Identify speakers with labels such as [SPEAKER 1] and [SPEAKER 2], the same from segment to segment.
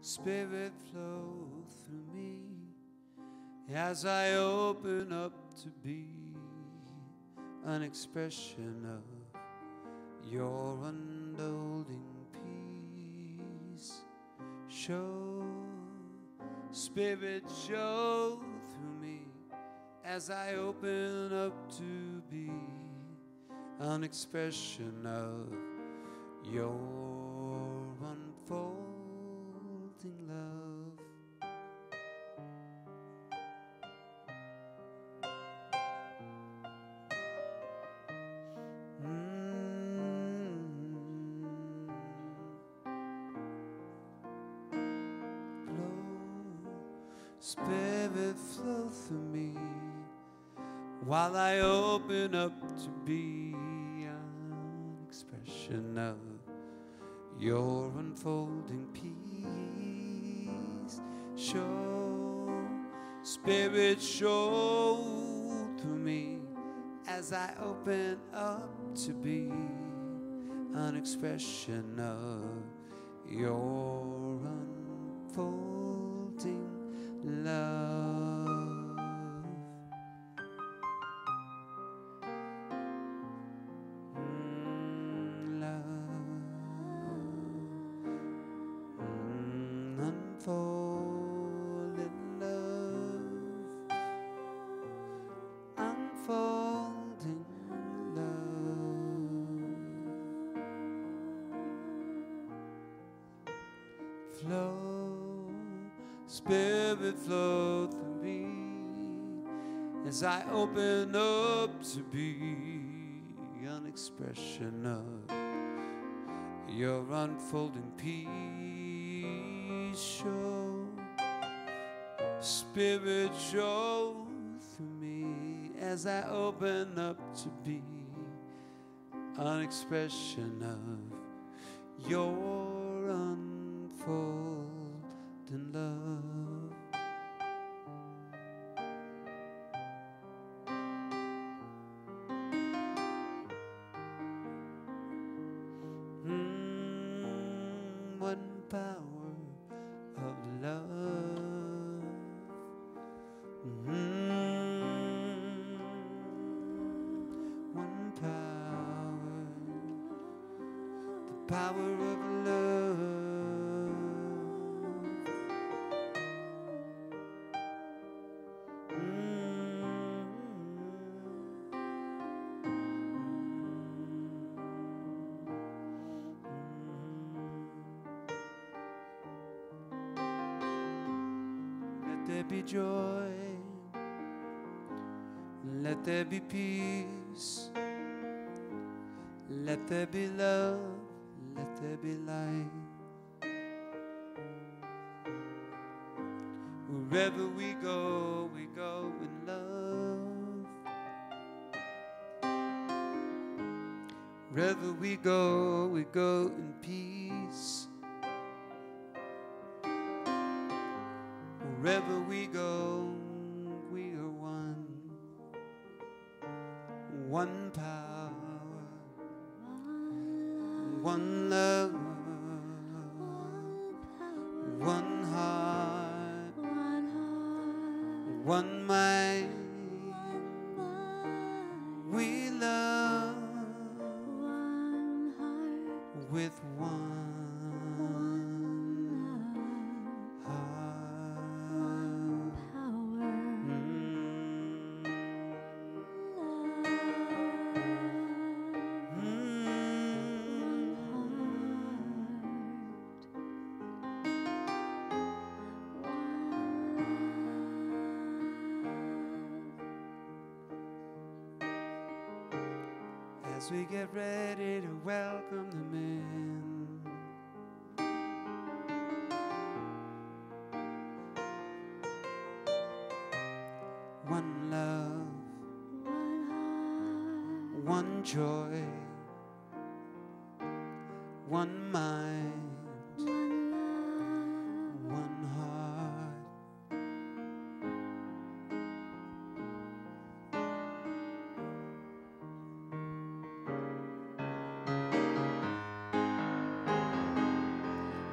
[SPEAKER 1] Spirit flow through me as I open up to be an expression of your unfolding peace. Show, Spirit, show through me as I open up to be an expression of your unfolding love. Spirit, flow through me while I open up to be an expression of your unfolding peace. Show, Spirit, show through me as I open up to be an expression of your unfolding love. Unfolding love. Unfolding love. Flow, Spirit, flow through me as I open up to be an expression of your unfolding peace. Show, Spirit, show through me as I open up to be an expression of your unfolding love. One power of love. One power, the power of love. Let there be joy, let there be peace, let there be love, let there be light. Wherever we go in love. Wherever we go in peace. Wherever we go, we are one. One power, one love, one heart, one mind. We love with one. As we get ready to welcome them in, one love, one joy, one mind, one heart.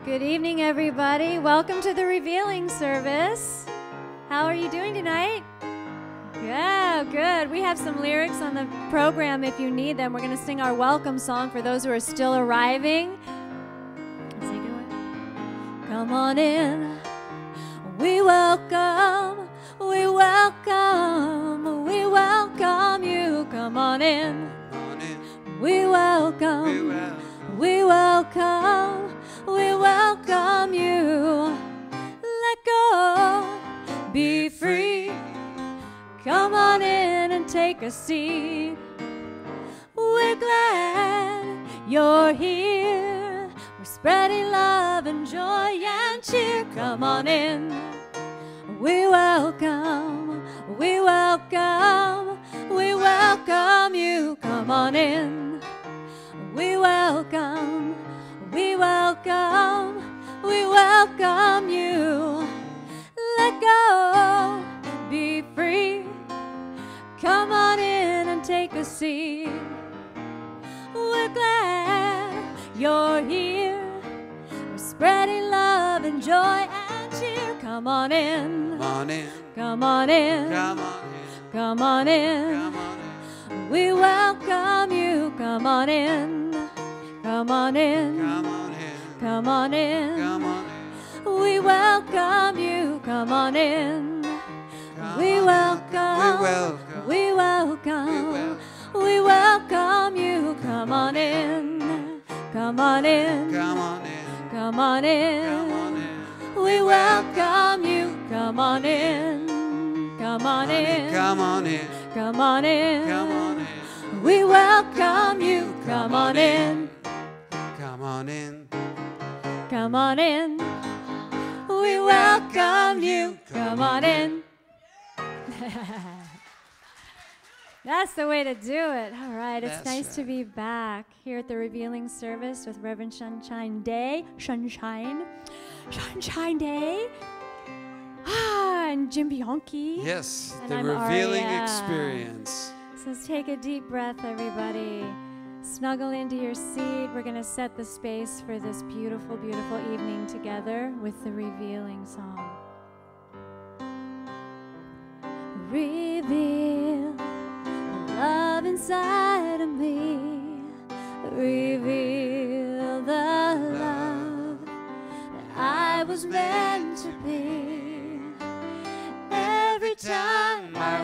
[SPEAKER 2] Good evening, everybody. Welcome to the revealing service. How are you doing tonight? Yeah, good. We have some lyrics on the program if you need them. We're going to sing our welcome song for those who are still arriving. Come on in. We welcome you. Come on in. We welcome you. Let go, be free. Come on in and take a seat. We're glad you're here. We're spreading love and joy and cheer. Come on in. We welcome you. Come on in. We welcome you. Let go, be free. Come on in and take a seat. We're glad you're here. We're spreading love and joy and cheer. Come on in. Come on in. Come on in. We welcome you. Come on in. Come on in. Come on in. We welcome you. Come on in. We welcome you. Come on in. Come on in. Come on in. We welcome you. Come on in. Come on in. Come on in. We welcome you. Come on in.
[SPEAKER 1] Come on in.
[SPEAKER 2] Come on in. We welcome you. Come on in. That's the way to do it. All right. It's nice to be back here at the revealing service with Reverend Sunshine Daye. Sunshine Daye. And Jim Bianchi.
[SPEAKER 1] Yes,
[SPEAKER 2] and
[SPEAKER 1] the
[SPEAKER 2] I'm
[SPEAKER 1] revealing
[SPEAKER 2] Aria.
[SPEAKER 1] experience.
[SPEAKER 2] So take a deep breath, everybody. Snuggle into your seat. We're going to set the space for this beautiful, beautiful evening together with the revealing song. Reveal the love inside of me. Reveal the love that I was meant to be. Every time I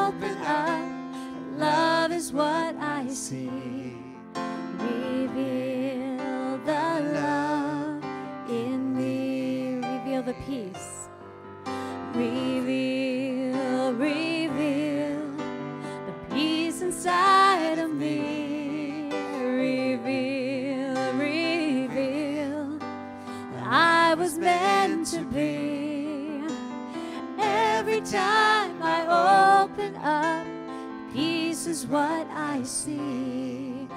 [SPEAKER 2] open up, love is what I see. Reveal the love in me. Reveal the peace. Reveal the peace inside of me. Reveal what I was meant to be. Every time I open up, peace is what I see.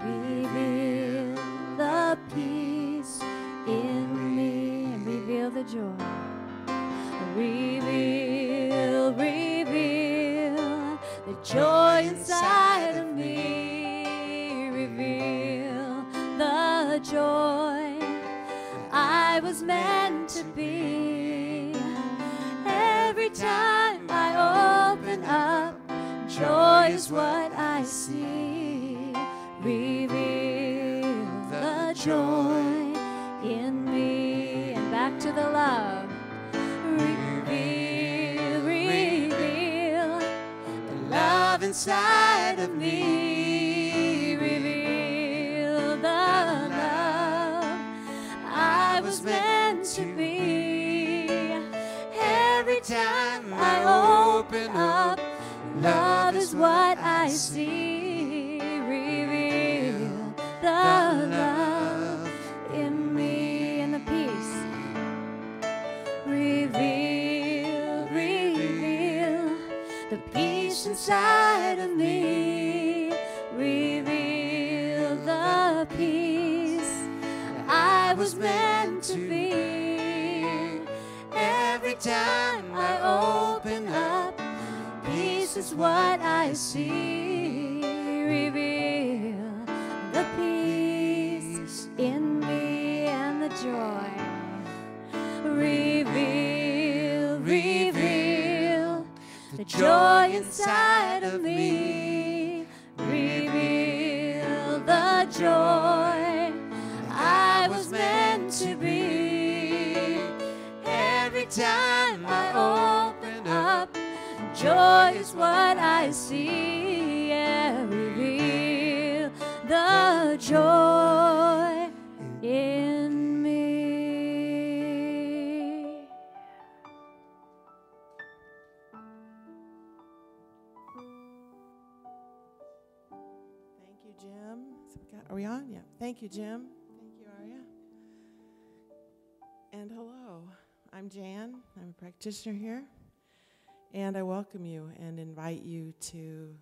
[SPEAKER 2] Reveal the peace in me and reveal the joy. Reveal the joy inside of me. Reveal the joy I was meant to be. Every time I open up, joy is what I see. Reveal the joy in me. And back to the love. Reveal the love inside of me. Reveal the love I was meant to be. Every time I open up, love is what I see. Reveal the love in me and the peace. Reveal the peace inside of me. Reveal the peace I was meant to be. Every time I open up, peace is what I see. Reveal the peace in me and the joy. joy inside of me. Reveal the joy I was meant to be. Every time I open up, joy is what I see. Yeah, reveal the joy in me.
[SPEAKER 3] Thank you, Jim. Are we on? Yeah. Thank you, Jim. Thank you, Aria. And hello, I'm Jan. I'm a practitioner here. And I welcome you and invite you to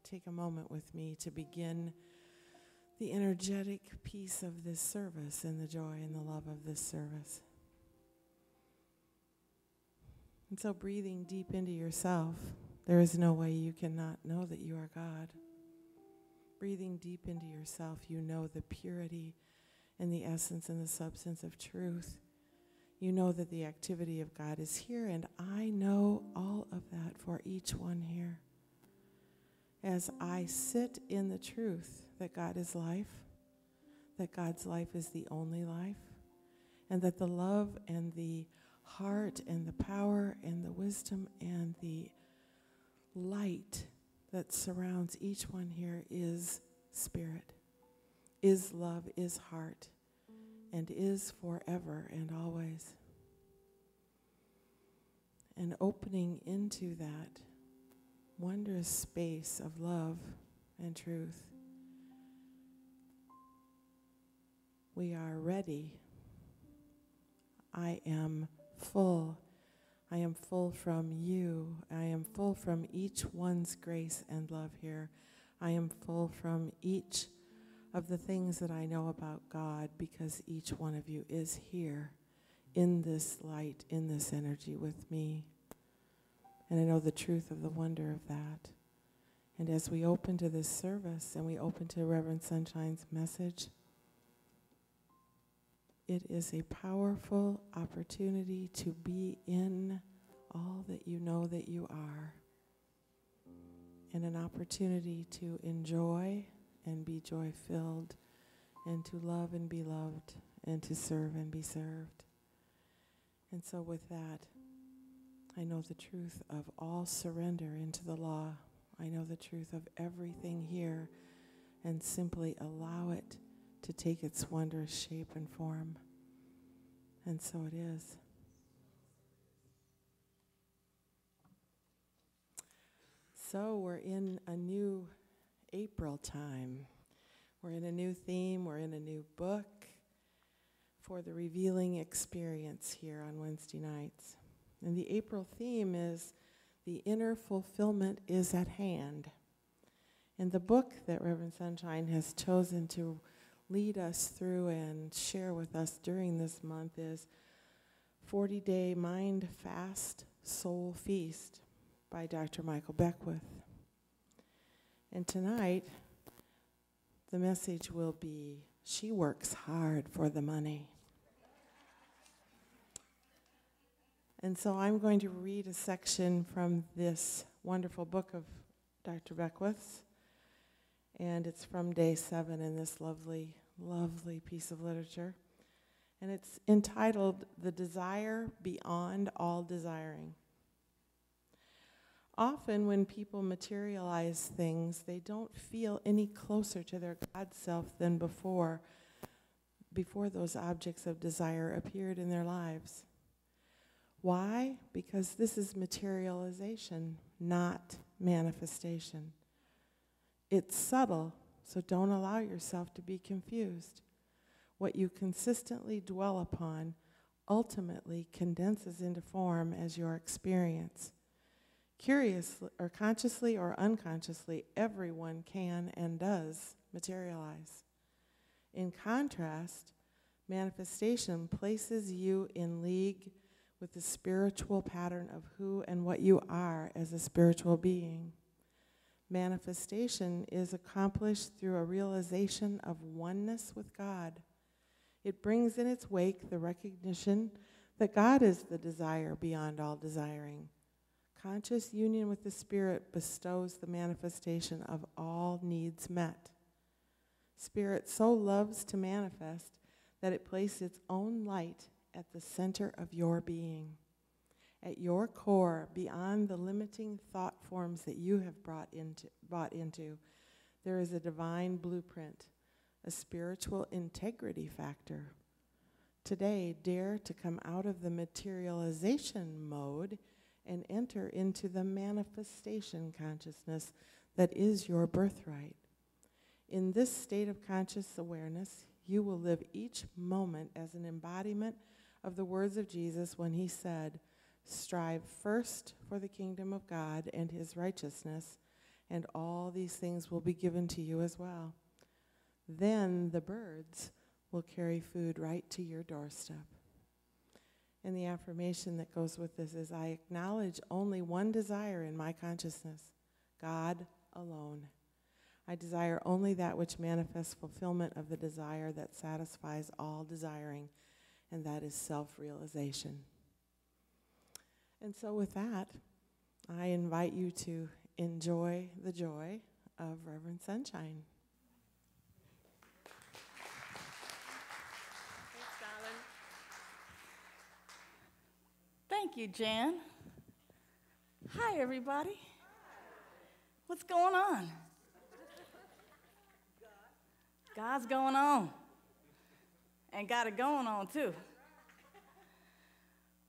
[SPEAKER 3] take a moment with me to begin the energetic piece of this service and the joy and the love of this service. And so breathing deep into yourself, there is no way you cannot know that you are God. Breathing deep into yourself, you know the purity and the essence and the substance of truth. You know that the activity of God is here, and I know all of that for each one here. As I sit in the truth that God is life, that God's life is the only life, and that the love and the heart and the power and the wisdom and the light that surrounds each one here is spirit, is love, is heart, and is forever and always. And opening into that wondrous space of love and truth, we are ready. I am full. I am full from you. I am full from each one's grace and love here. I am full from each of the things that I know about God, because each one of you is here in this light, in this energy with me. And I know the truth of the wonder of that. And as we open to this service and we open to Reverend Sunshine's message, it is a powerful opportunity to be in all that you know that you are, and an opportunity to enjoy and be joy-filled, and to love and be loved, and to serve and be served. And so with that, I know the truth of all surrender into the law. I know the truth of everything here, and simply allow it to take its wondrous shape and form. And so it is. So we're in a new April time. We're in a new theme. We're in a new book for the revealing experience here on Wednesday nights. And the April theme is the inner fulfillment is at hand. And the book that Reverend Sunshine has chosen to lead us through and share with us during this month is 40-Day Mind Fast Soul Feast by Dr. Michael Beckwith. And tonight, the message will be, she works hard for the money. And so I'm going to read a section from this wonderful book of Dr. Beckwith's. And it's from day 7 in this lovely, lovely piece of literature. And it's entitled, The Desire Beyond All Desiring. Often when people materialize things, they don't feel any closer to their God self than before those objects of desire appeared in their lives. Why? Because this is materialization, not manifestation. It's subtle, so don't allow yourself to be confused. What you consistently dwell upon ultimately condenses into form as your experience. Curiously, or consciously or unconsciously, everyone can and does materialize. In contrast, manifestation places you in league with the spiritual pattern of who and what you are as a spiritual being. Manifestation is accomplished through a realization of oneness with God. It brings in its wake the recognition that God is the desire beyond all desiring. Conscious union with the Spirit bestows the manifestation of all needs met. Spirit so loves to manifest that it placed its own light at the center of your being. At your core, beyond the limiting thought forms that you have brought into, there is a divine blueprint, a spiritual integrity factor. Today, dare to come out of the materialization mode and enter into the manifestation consciousness that is your birthright. In this state of conscious awareness, you will live each moment as an embodiment of the words of Jesus when he said, "Strive first for the kingdom of God and his righteousness, and all these things will be given to you as well. Then the birds will carry food right to your doorstep." And the affirmation that goes with this is, I acknowledge only one desire in my consciousness, God alone. I desire only that which manifests fulfillment of the desire that satisfies all desiring, and that is self-realization. And so with that, I invite you to enjoy the joy of Reverend Sunshine.
[SPEAKER 4] Thanks, darling. Thank you, Jan. Hi, everybody. What's going on? God's going on. And got it going on, too.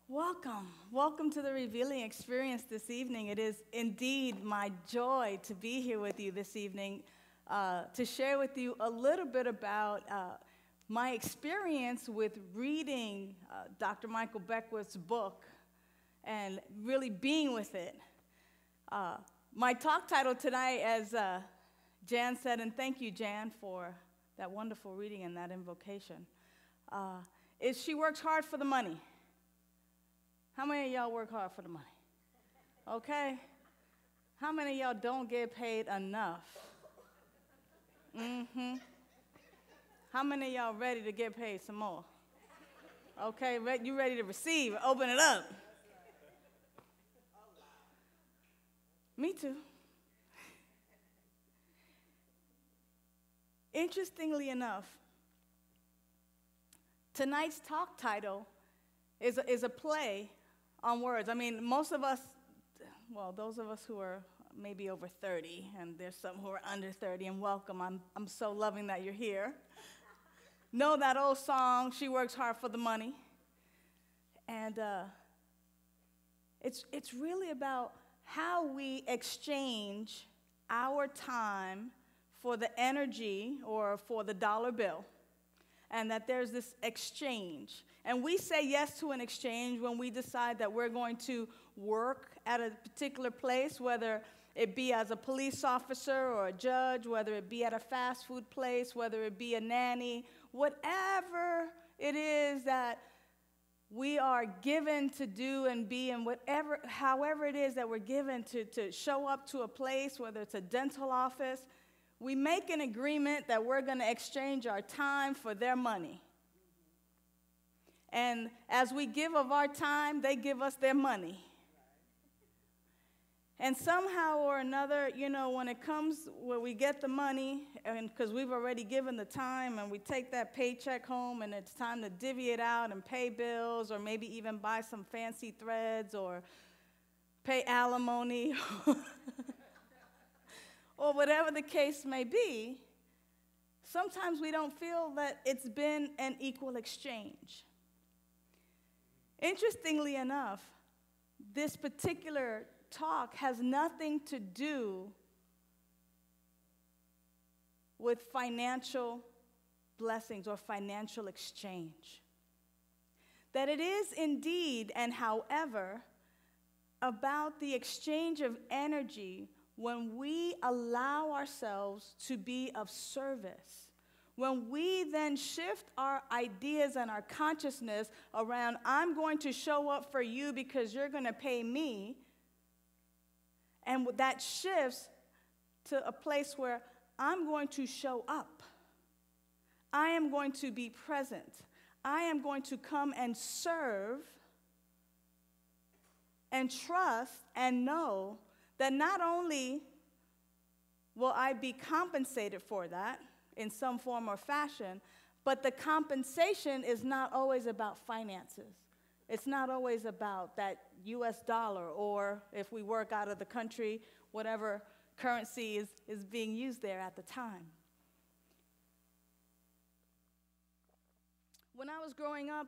[SPEAKER 4] Welcome. Welcome to the Revealing Experience this evening. It is indeed my joy to be here with you this evening to share with you a little bit about my experience with reading Dr. Michael Beckwith's book and really being with it. My talk title tonight, as Jan said, and thank you, Jan, for that wonderful reading and that invocation, is She Works Hard for the Money. How many of y'all work hard for the money? Okay. How many of y'all don't get paid enough? How many of y'all ready to get paid some more? Okay, you ready to receive? Open it up. Me too. Interestingly enough, tonight's talk title is a play on words. I mean, most of us, well, those of us who are maybe over 30, and there's some who are under 30, and welcome. I'm so loving that you're here. Know that old song, She Works Hard for the Money. And it's really about how we exchange our time for the energy or for the dollar bill, and that there's this exchange. And we say yes to an exchange when we decide that we're going to work at a particular place, whether it be as a police officer or a judge, whether it be at a fast food place, whether it be a nanny, whatever it is that we are given to do and be, and however it is that we're given to show up to a place, whether it's a dental office, we make an agreement that we're going to exchange our time for their money. And as we give of our time, they give us their money. And somehow or another, you know, when it comes where we get the money, and because we've already given the time, and we take that paycheck home, and it's time to divvy it out and pay bills, or maybe even buy some fancy threads, or pay alimony, or whatever the case may be, sometimes we don't feel that it's been an equal exchange. Interestingly enough, this particular talk has nothing to do with financial blessings or financial exchange. That it is indeed, and however, about the exchange of energy when we allow ourselves to be of service. When we then shift our ideas and our consciousness around, I'm going to show up for you because you're going to pay me, and that shifts to a place where I'm going to show up. I am going to be present. I am going to come and serve and trust and know that not only will I be compensated for that in some form or fashion, but the compensation is not always about finances. It's not always about that US dollar, or if we work out of the country, whatever currency is being used there at the time. When I was growing up,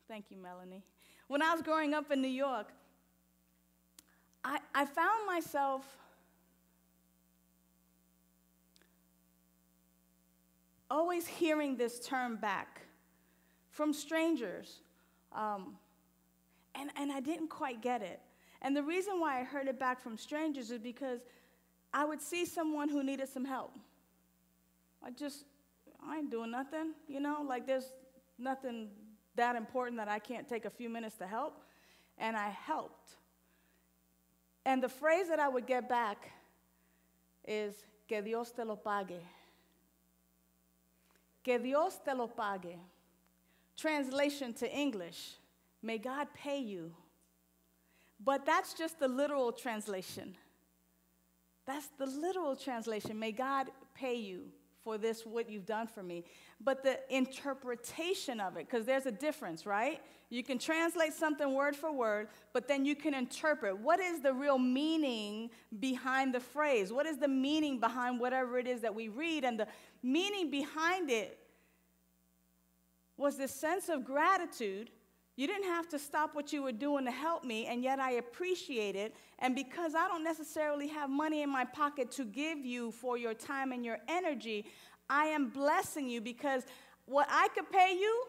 [SPEAKER 4] thank you, Melanie. When I was growing up in New York, I found myself always hearing this term back from strangers, and I didn't quite get it. And the reason why I heard it back from strangers is because I would see someone who needed some help. I ain't doing nothing, like there's nothing that important that I can't take a few minutes to help. And I helped. And the phrase that I would get back is, que Dios te lo pague. Que Dios te lo pague. Translation to English, may God pay you. But that's just the literal translation. That's the literal translation. May God pay you for this, what you've done for me. But the interpretation of it, because there's a difference, right? You can translate something word for word, but then you can interpret. What is the real meaning behind the phrase? What is the meaning behind whatever it is that we read? And the meaning behind it was this sense of gratitude. You didn't have to stop what you were doing to help me, and yet I appreciate it. And because I don't necessarily have money in my pocket to give you for your time and your energy, I am blessing you, because what I could pay you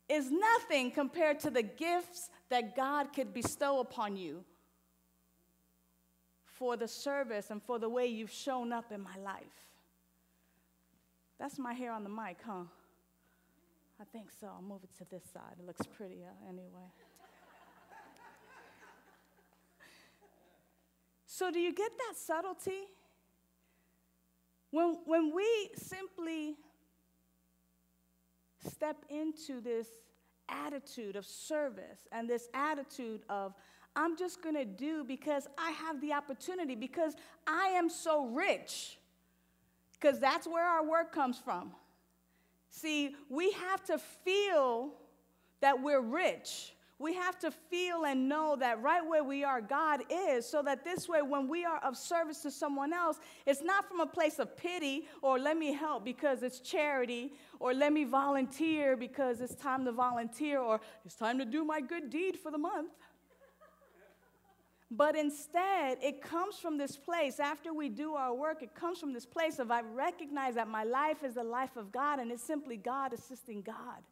[SPEAKER 4] is nothing compared to the gifts that God could bestow upon you for the service and for the way you've shown up in my life. That's my hair on the mic, huh? I think so. I'll move it to this side. It looks prettier anyway. So do you get that subtlety? When we simply step into this attitude of service and this attitude of, I'm just going to do because I have the opportunity, because I am so rich, because that's where our work comes from. See, we have to feel that we're rich. We have to feel and know that right where we are, God is, so that this way, when we are of service to someone else, it's not from a place of pity or let me help because it's charity, or let me volunteer because it's time to volunteer, or it's time to do my good deed for the month. But instead, it comes from this place, after we do our work, it comes from this place of, I recognize that my life is the life of God, and it's simply God assisting God.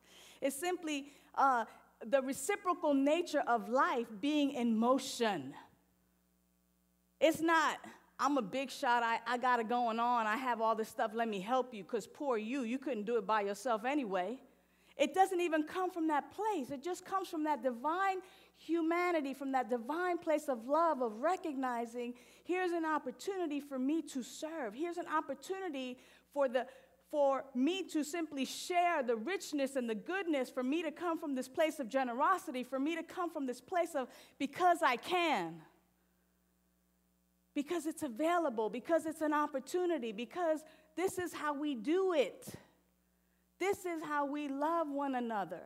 [SPEAKER 4] It's simply the reciprocal nature of life being in motion. It's not, I'm a big shot, I got it going on, I have all this stuff, let me help you, because poor you couldn't do it by yourself anyway. It doesn't even come from that place. It just comes from that divine humanity, from that divine place of love, of recognizing, here's an opportunity for me to serve. Here's an opportunity for me to simply share the richness and the goodness, for me to come from this place of generosity, for me to come from this place of because I can, because it's available, because it's an opportunity, because this is how we do it. This is how we love one another.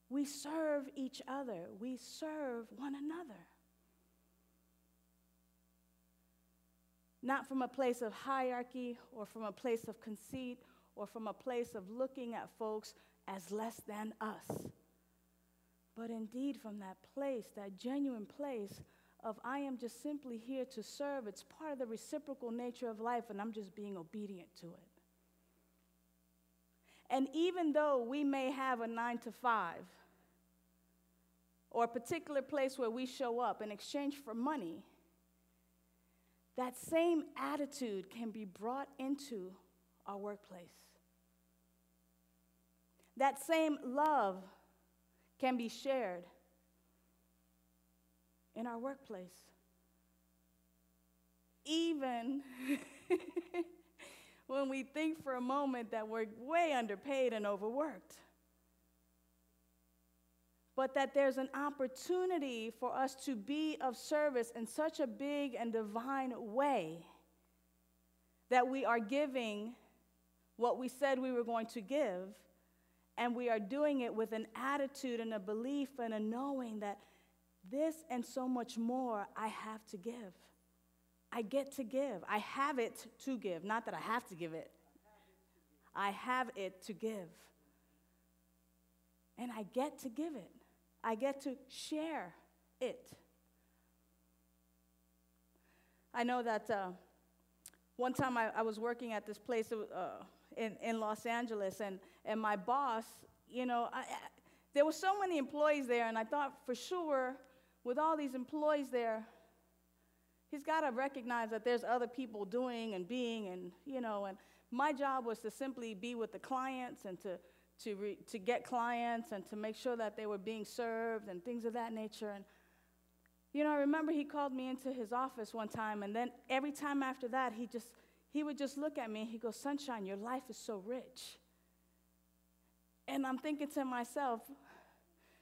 [SPEAKER 4] We serve each other. We serve one another. Not from a place of hierarchy or from a place of conceit or from a place of looking at folks as less than us, but indeed from that place, that genuine place of I am just simply here to serve. It's part of the reciprocal nature of life, and I'm just being obedient to it. And even though we may have a 9-to-5 or a particular place where we show up in exchange for money, that same attitude can be brought into our workplace. That same love can be shared in our workplace. Even when we think for a moment that we're way underpaid and overworked. but that there's an opportunity for us to be of service in such a big and divine way that we are giving what we said we were going to give, and we are doing it with an attitude and a belief and a knowing that this and so much more I have to give. I get to give. I have it to give. Not that I have to give it. I have it to give. And I get to give it. I get to share it. I know that one time I was working at this place in Los Angeles, and my boss, there were so many employees there, and I thought for sure with all these employees there, he's got to recognize that there's other people doing and being, and my job was to simply be with the clients and to get clients and to make sure that they were being served and things of that nature. And I remember he called me into his office one time, and then every time after that, he would just look at me and he goes, "Sunshine, your life is so rich." And I'm thinking to myself,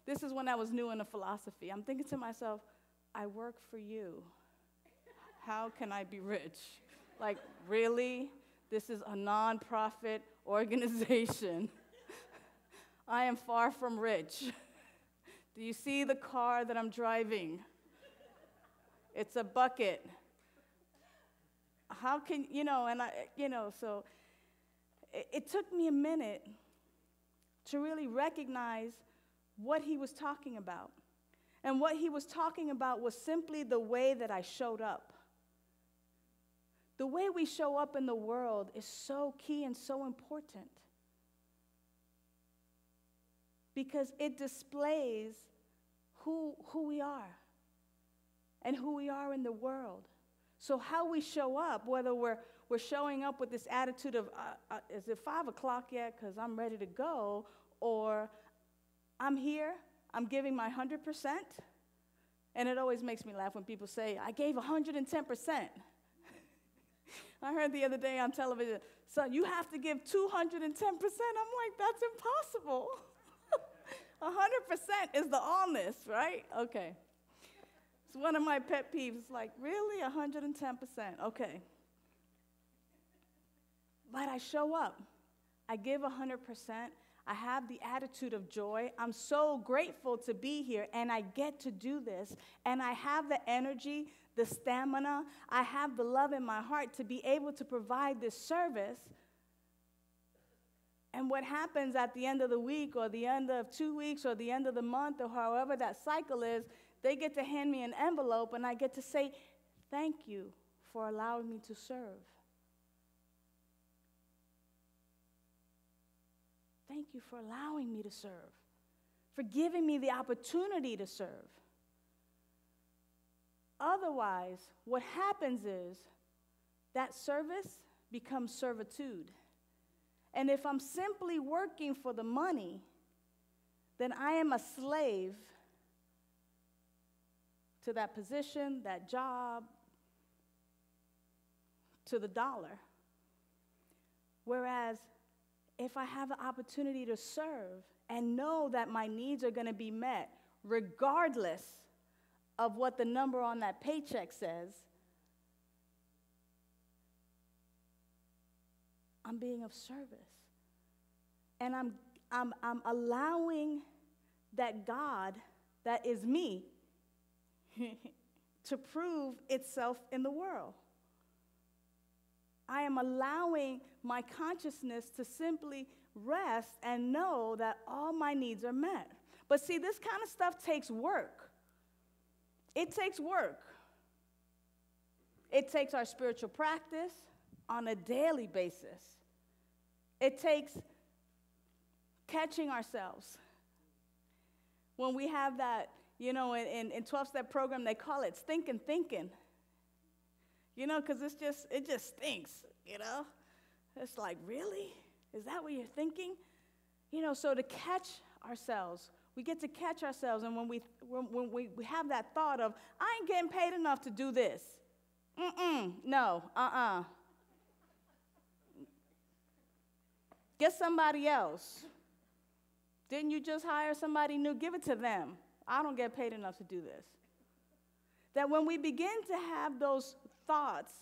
[SPEAKER 4] this is when I was new in the philosophy. I'm thinking to myself, I work for you. How can I be rich? Like, really? This is a nonprofit organization. I am far from rich. Do you see the car that I'm driving? It's a bucket. How can, so it took me a minute to really recognize what he was talking about. And what he was talking about was simply the way that I showed up. The way we show up in the world is so key and so important, because it displays who we are and who we are in the world. So how we show up, whether we're showing up with this attitude of, is it 5 o'clock yet because I'm ready to go, or I'm here, I'm giving my 100%. And it always makes me laugh when people say, I gave 110%. I heard the other day on television, so you have to give 210%. I'm like, that's impossible. 100% is the allness, right? Okay. It's one of my pet peeves. It's like, really? 110%? Okay. But I show up. I give 100%. I have the attitude of joy. I'm so grateful to be here, and I get to do this. And I have the energy, the stamina. I have the love in my heart to be able to provide this service. And what happens at the end of the week or the end of 2 weeks or the end of the month or however that cycle is, they get to hand me an envelope, and I get to say, thank you for allowing me to serve. Thank you for allowing me to serve, for giving me the opportunity to serve. Otherwise, what happens is that service becomes servitude. And if I'm simply working for the money, then I am a slave to that position, that job, to the dollar. Whereas if I have the opportunity to serve and know that my needs are going to be met regardless of what the number on that paycheck says, I'm being of service. And I'm allowing that God that is me to prove itself in the world. I am allowing my consciousness to simply rest and know that all my needs are met. But see, this kind of stuff takes work. It takes work. It takes our spiritual practice on a daily basis. It takes catching ourselves. When we have that, in 12-step program, they call it stinking thinking. Because it just stinks, It's like, really? Is that what you're thinking? So to catch ourselves, we get to catch ourselves, and when we have that thought of, I ain't getting paid enough to do this. No, Get somebody else. Didn't you just hire somebody new? Give it to them. I don't get paid enough to do this. That when we begin to have those thoughts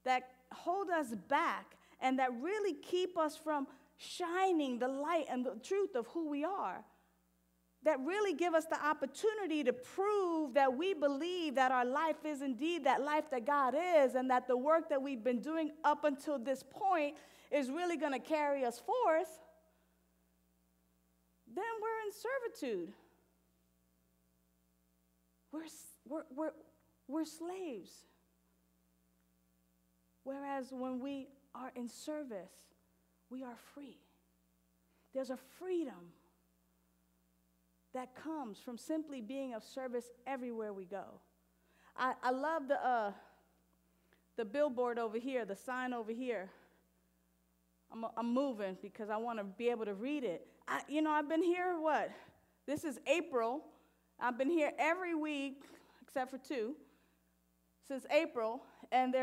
[SPEAKER 4] that hold us back and that really keep us from shining the light and the truth of who we are, that really give us the opportunity to prove that we believe that our life is indeed that life that God is, and that the work that we've been doing up until this point is really going to carry us forth, then we're in servitude. We're slaves. Whereas when we are in service, we are free. There's a freedom that comes from simply being of service everywhere we go. I love the billboard over here, the sign over here. I'm moving because I want to be able to read it. I've been here, this is April. I've been here every week, except for 2, since April, and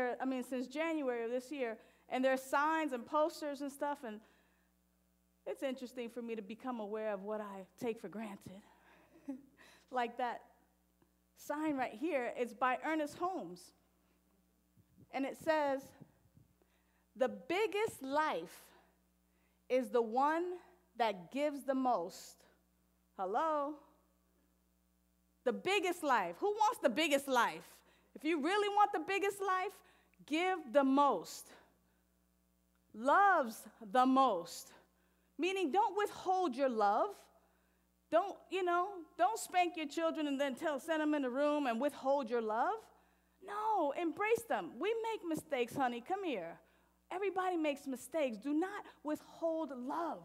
[SPEAKER 4] since January of this year, and there's signs and posters and stuff, and it's interesting for me to become aware of what I take for granted. Like that sign right here, it's by Ernest Holmes. And it says, "The biggest life is the one that gives the most." Hello? The biggest life. Who wants the biggest life? If you really want the biggest life, give the most. Loves the most. Meaning, don't withhold your love. Don't spank your children and then send them in the room and withhold your love. No, embrace them. We make mistakes, honey. Come here. Everybody makes mistakes. Do not withhold love.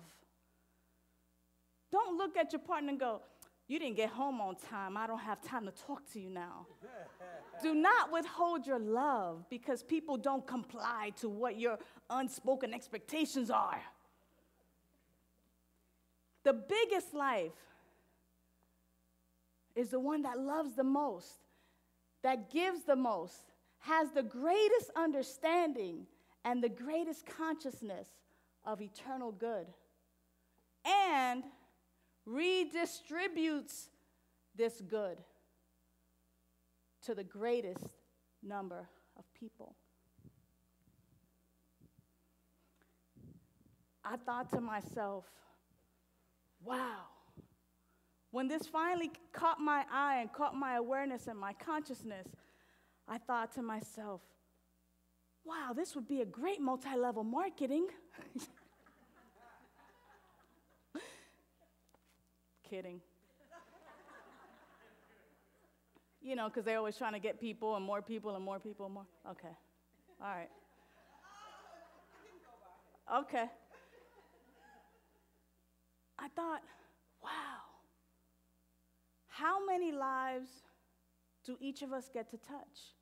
[SPEAKER 4] Don't look at your partner and go, "You didn't get home on time. I don't have time to talk to you now." Do not withhold your love because people don't comply to what your unspoken expectations are. The biggest life is the one that loves the most, that gives the most, has the greatest understanding and the greatest consciousness of eternal good, and redistributes this good to the greatest number of people. I thought to myself, wow. When this finally caught my eye and caught my awareness and my consciousness, I thought to myself, wow, this would be a great multi-level marketing. Kidding. Because they're always trying to get people and more people and more people and more. Okay. All right. Okay. I thought, wow, how many lives do each of us get to touch?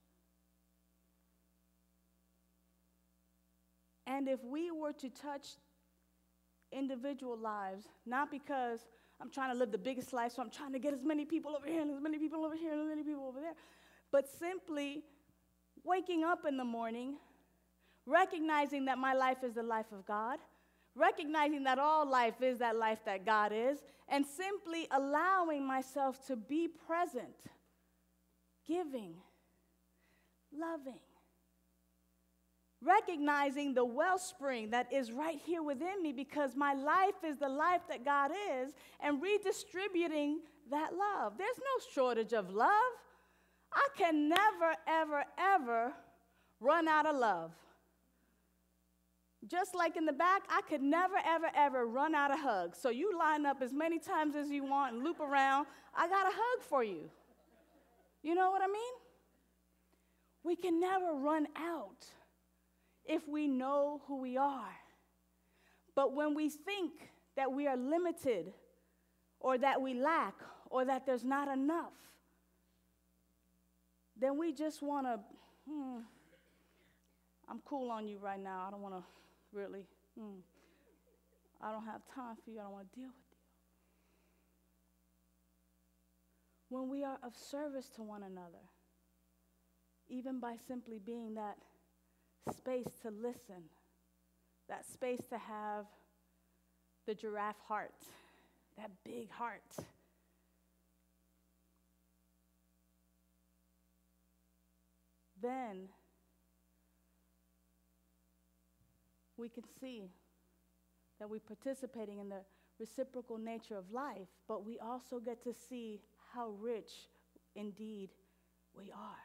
[SPEAKER 4] And if we were to touch individual lives, not because I'm trying to live the biggest life, so I'm trying to get as many people over here and as many people over here and as many people over there, but simply waking up in the morning, recognizing that my life is the life of God, recognizing that all life is that life that God is, and simply allowing myself to be present, giving, loving, recognizing the wellspring that is right here within me because my life is the life that God is, and redistributing that love. There's no shortage of love. I can never, ever, ever run out of love. Just like in the back, I could never, ever, ever run out of hugs. So you line up as many times as you want and loop around. I got a hug for you. You know what I mean? We can never run out if we know who we are. But when we think that we are limited or that we lack or that there's not enough, then we just want to, I'm cool on you right now. I don't want to really, I don't have time for you. I don't want to deal with you. When we are of service to one another, even by simply being that space to listen, that space to have the giraffe heart, that big heart. Then we can see that we're participating in the reciprocal nature of life, but we also get to see how rich indeed we are.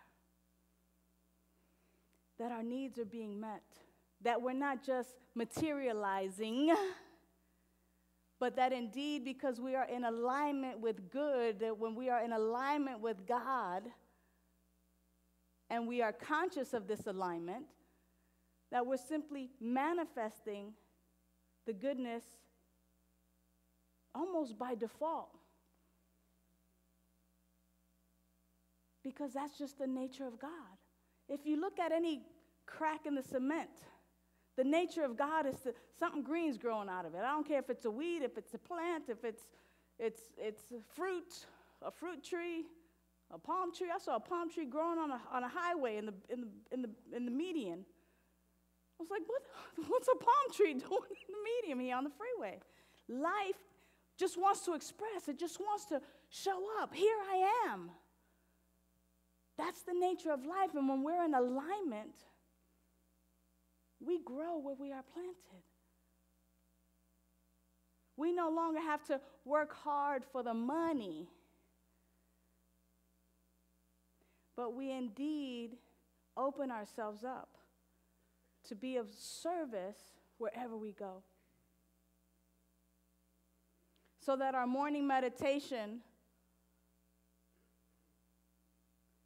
[SPEAKER 4] That our needs are being met, that we're not just materializing, but that indeed, because we are in alignment with good, that when we are in alignment with God, and we are conscious of this alignment, that we're simply manifesting the goodness almost by default. Because that's just the nature of God. If you look at any crack in the cement, the nature of God is something green's growing out of it. I don't care if it's a weed, if it's a plant, if it's a fruit tree, a palm tree. I saw a palm tree growing on a highway in the median. I was like, what's a palm tree doing in the median here on the freeway? Life just wants to express. It just wants to show up. Here I am. That's the nature of life. And when we're in alignment, we grow where we are planted. We no longer have to work hard for the money, but we indeed open ourselves up to be of service wherever we go. So that our morning meditation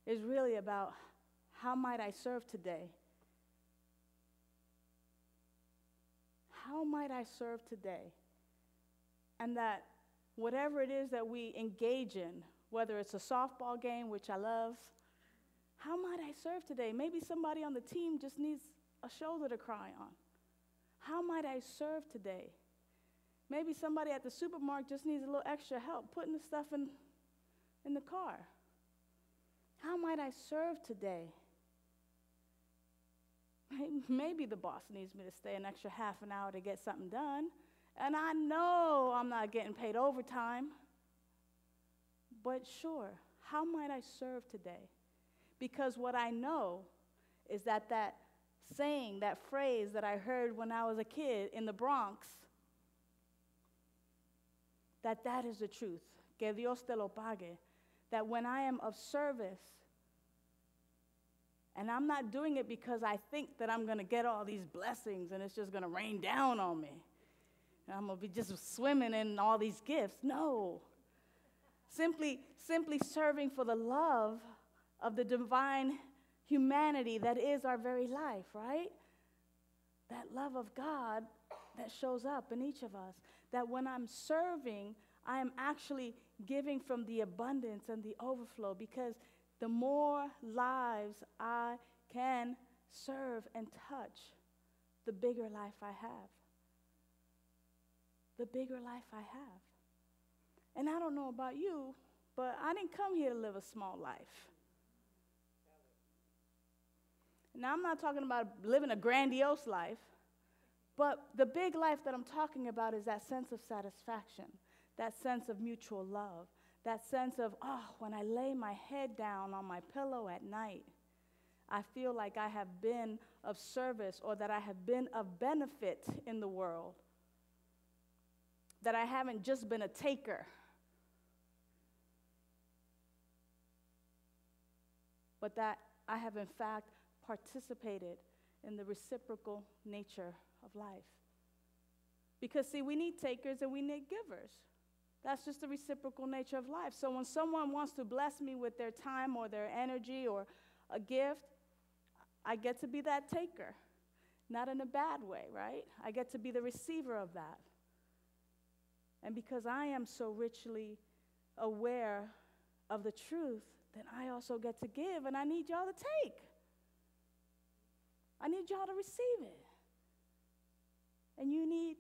[SPEAKER 4] is really about how might I serve today? How might I serve today? And that whatever it is that we engage in, whether it's a softball game, which I love, how might I serve today? Maybe somebody on the team just needs a shoulder to cry on. How might I serve today? Maybe somebody at the supermarket just needs a little extra help putting the stuff in the car. How might I serve today? Maybe the boss needs me to stay an extra half an hour to get something done, and I know I'm not getting paid overtime. But sure, how might I serve today? Because what I know is that saying, that phrase that I heard when I was a kid in the Bronx, that is the truth. Que Dios te lo pague. That when I am of service, and I'm not doing it because I think that I'm going to get all these blessings and it's just going to rain down on me, and I'm going to be just swimming in all these gifts. No. Simply serving for the love of the divine humanity that is our very life, right? That love of God that shows up in each of us. That when I'm serving, I am actually giving from the abundance and the overflow, because the more lives I can serve and touch, the bigger life I have. The bigger life I have. And I don't know about you, but I didn't come here to live a small life. Now, I'm not talking about living a grandiose life, but the big life that I'm talking about is that sense of satisfaction, that sense of mutual love, that sense of, when I lay my head down on my pillow at night, I feel like I have been of service, or that I have been of benefit in the world, that I haven't just been a taker, but that I have in fact participated in the reciprocal nature of life. Because see, we need takers and we need givers. That's just the reciprocal nature of life. So when someone wants to bless me with their time or their energy or a gift, I get to be that taker. Not in a bad way, right? I get to be the receiver of that. And because I am so richly aware of the truth, then I also get to give, and I need y'all to take. I need y'all to receive it. And you need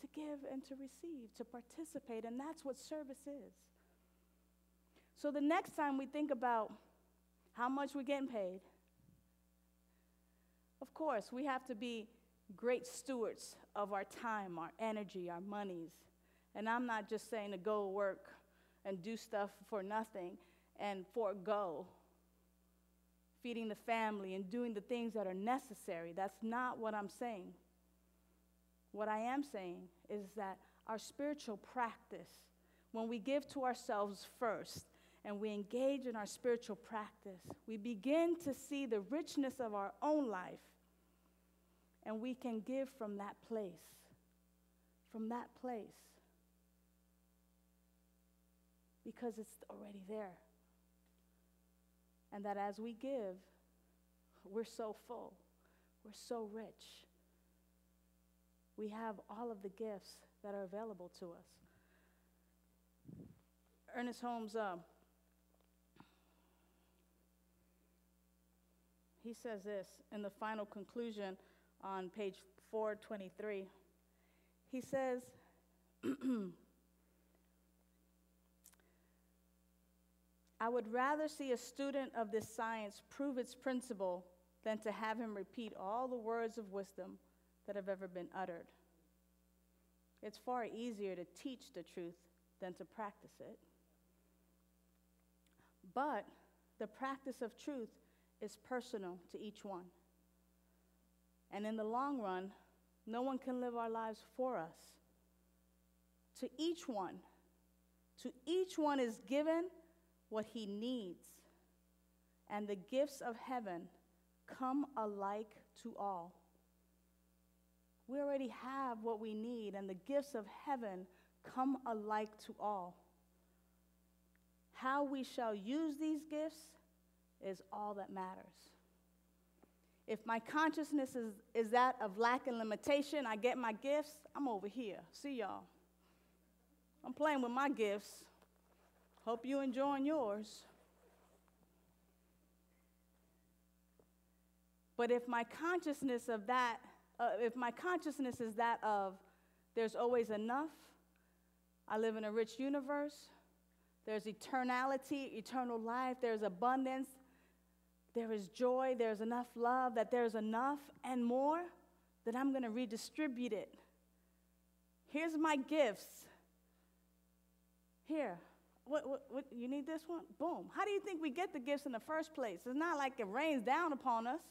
[SPEAKER 4] to give and to receive, to participate, and that's what service is. So the next time we think about how much we're getting paid, of course, we have to be great stewards of our time, our energy, our monies, And I'm not just saying to go work and do stuff for nothing and forego feeding the family and doing the things that are necessary. That's not what I'm saying. What I am saying is that our spiritual practice, when we give to ourselves first and we engage in our spiritual practice, we begin to see the richness of our own life, and we can give from that place. From that place. Because it's already there. And that as we give, we're so full. We're so rich. We have all of the gifts that are available to us. Ernest Holmes, he says this in the final conclusion on page 423. He says, I would rather see a student of this science prove its principle than to have him repeat all the words of wisdom that have ever been uttered. It's far easier to teach the truth than to practice it. But the practice of truth is personal to each one. And in the long run, no one can live our lives for us. To each one is given what he needs. And the gifts of heaven come alike to all. We already have what we need, and the gifts of heaven come alike to all. How we shall use these gifts is all that matters. If my consciousness is that of lack and limitation, I get my gifts, I'm over here. See y'all. I'm playing with my gifts. Hope you enjoying yours. But if my consciousness is that of there's always enough, I live in a rich universe, there's eternality, eternal life, there's abundance, there is joy, there's enough love, that there's enough and more, that I'm going to redistribute it. Here's my gifts. Here. What, you need this one? Boom. How do you think we get the gifts in the first place? It's not like it rains down upon us.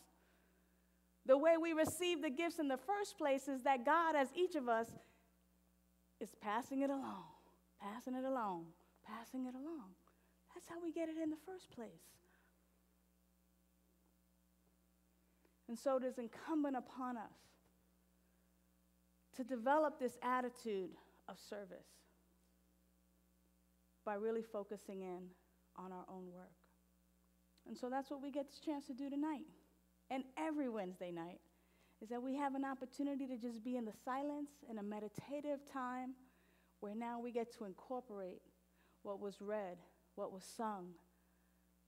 [SPEAKER 4] The way we receive the gifts in the first place is that God, as each of us, is passing it along, passing it along, passing it along. That's how we get it in the first place. And so it is incumbent upon us to develop this attitude of service by really focusing in on our own work. And so that's what we get the chance to do tonight. And every Wednesday night is that we have an opportunity to just be in the silence in a meditative time where now we get to incorporate what was read, what was sung,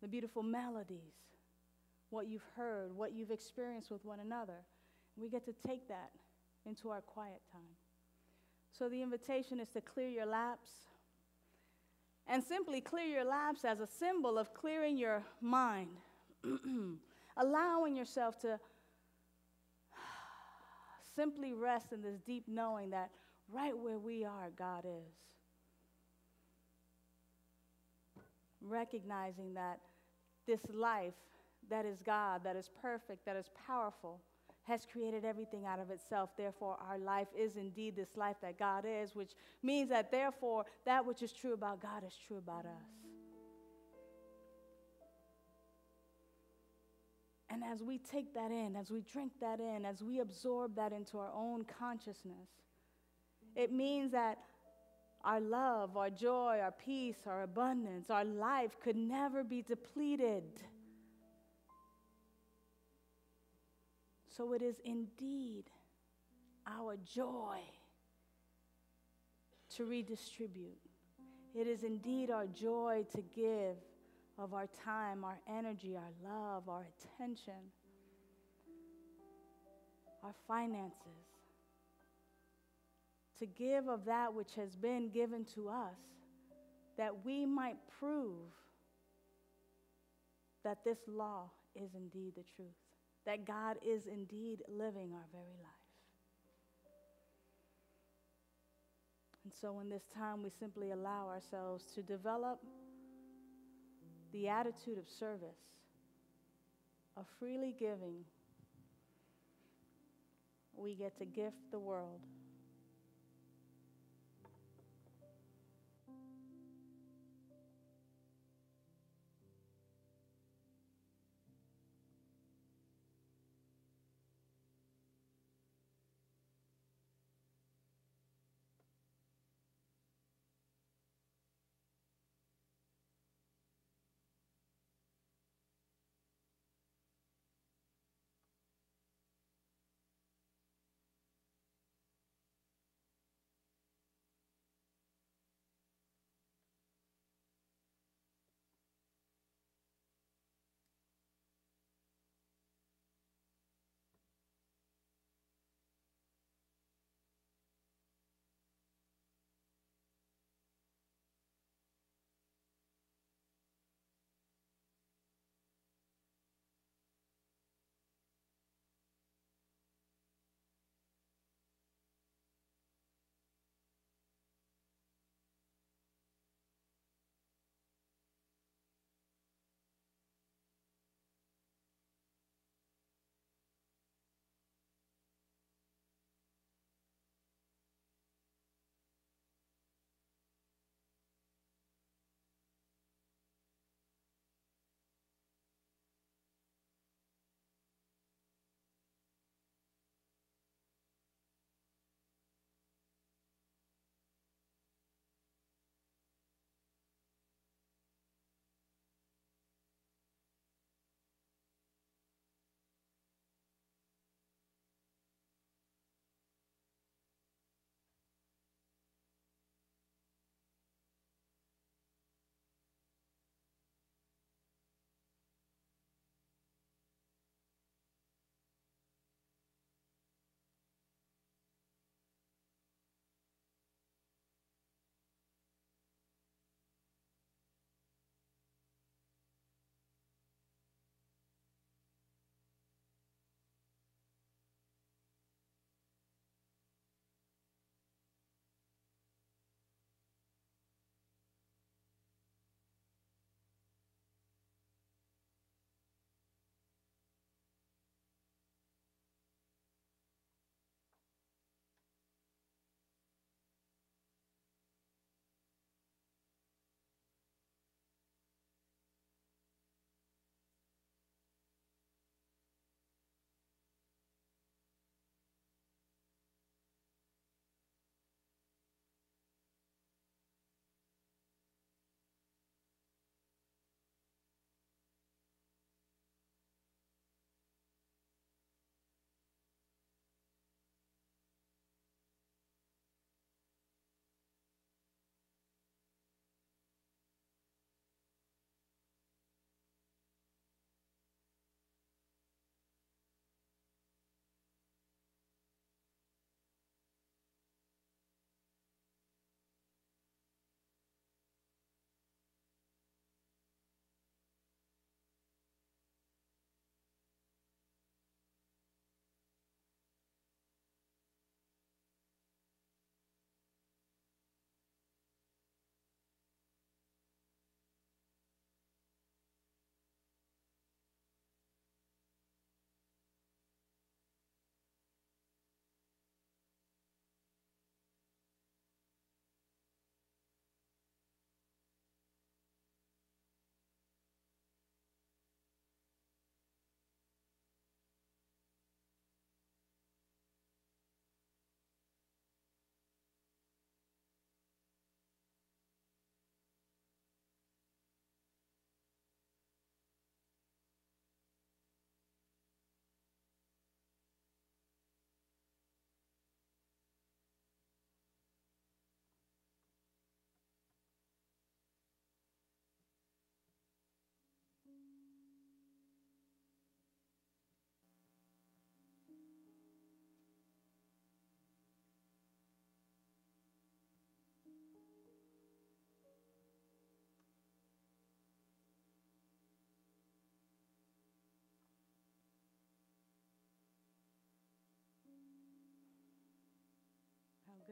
[SPEAKER 4] the beautiful melodies, what you've heard, what you've experienced with one another. We get to take that into our quiet time. So the invitation is to clear your laps, and simply clear your laps as a symbol of clearing your mind, allowing yourself to simply rest in this deep knowing that right where we are, God is. Recognizing that this life that is God, that is perfect, that is powerful, has created everything out of itself. Therefore, our life is indeed this life that God is, which means that therefore, that which is true about God is true about us. And as we take that in, as we drink that in, as we absorb that into our own consciousness, it means that our love, our joy, our peace, our abundance, our life could never be depleted. So it is indeed our joy to redistribute. It is indeed our joy to give of our time, our energy, our love, our attention, our finances, to give of that which has been given to us, that we might prove that this law is indeed the truth, that God is indeed living our very life. And And so in this time, we simply allow ourselves to develop the attitude of service, of freely giving. We get to gift the world.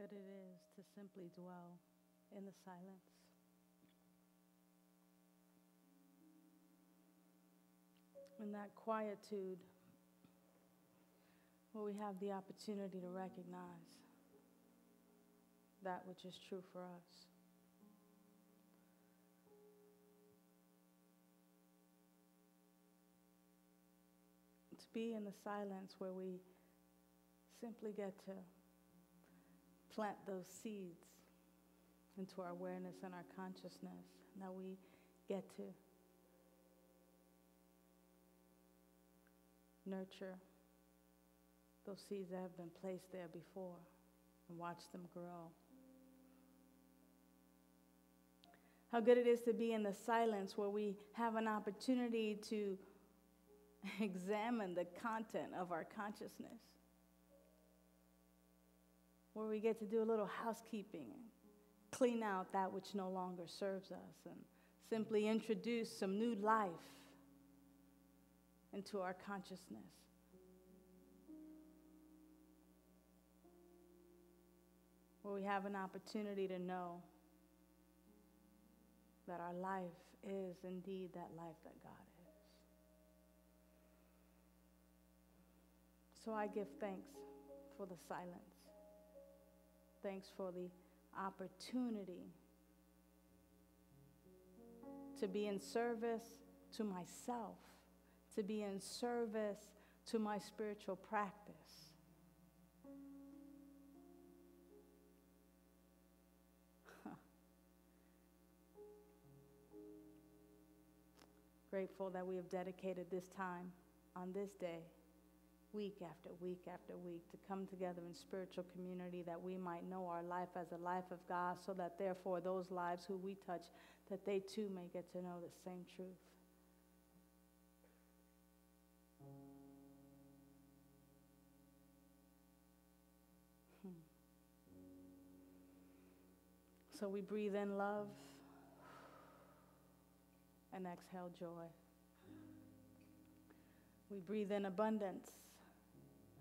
[SPEAKER 4] good it is to simply dwell in the silence. In that quietude where we have the opportunity to recognize that which is true for us. To be in the silence where we simply get to plant those seeds into our awareness and our consciousness, and that we get to nurture those seeds that have been placed there before and watch them grow. How good it is to be in the silence where we have an opportunity to examine the content of our consciousness, where we get to do a little housekeeping, clean out that which no longer serves us, and simply introduce some new life into our consciousness. Where we have an opportunity to know that our life is indeed that life that God is. So I give thanks for the silence. Thanks for the opportunity to be in service to myself, to be in service to my spiritual practice. Grateful that we have dedicated this time on this day, week after week after week, to come together in spiritual community, that we might know our life as a life of God, so that therefore those lives who we touch, that they too may get to know the same truth. So we breathe in love and exhale joy. We breathe in abundance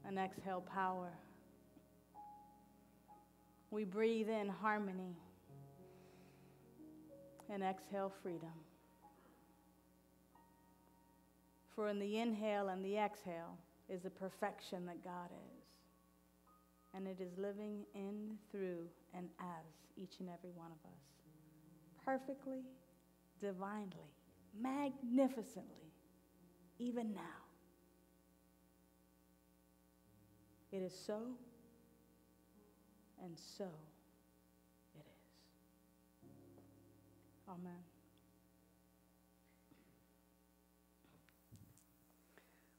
[SPEAKER 4] and exhale power. We breathe in harmony and exhale freedom. For in the inhale and the exhale is the perfection that God is. And it is living in, through, and as each and every one of us. Perfectly, divinely, magnificently, even now. It is so, and so it is. Amen.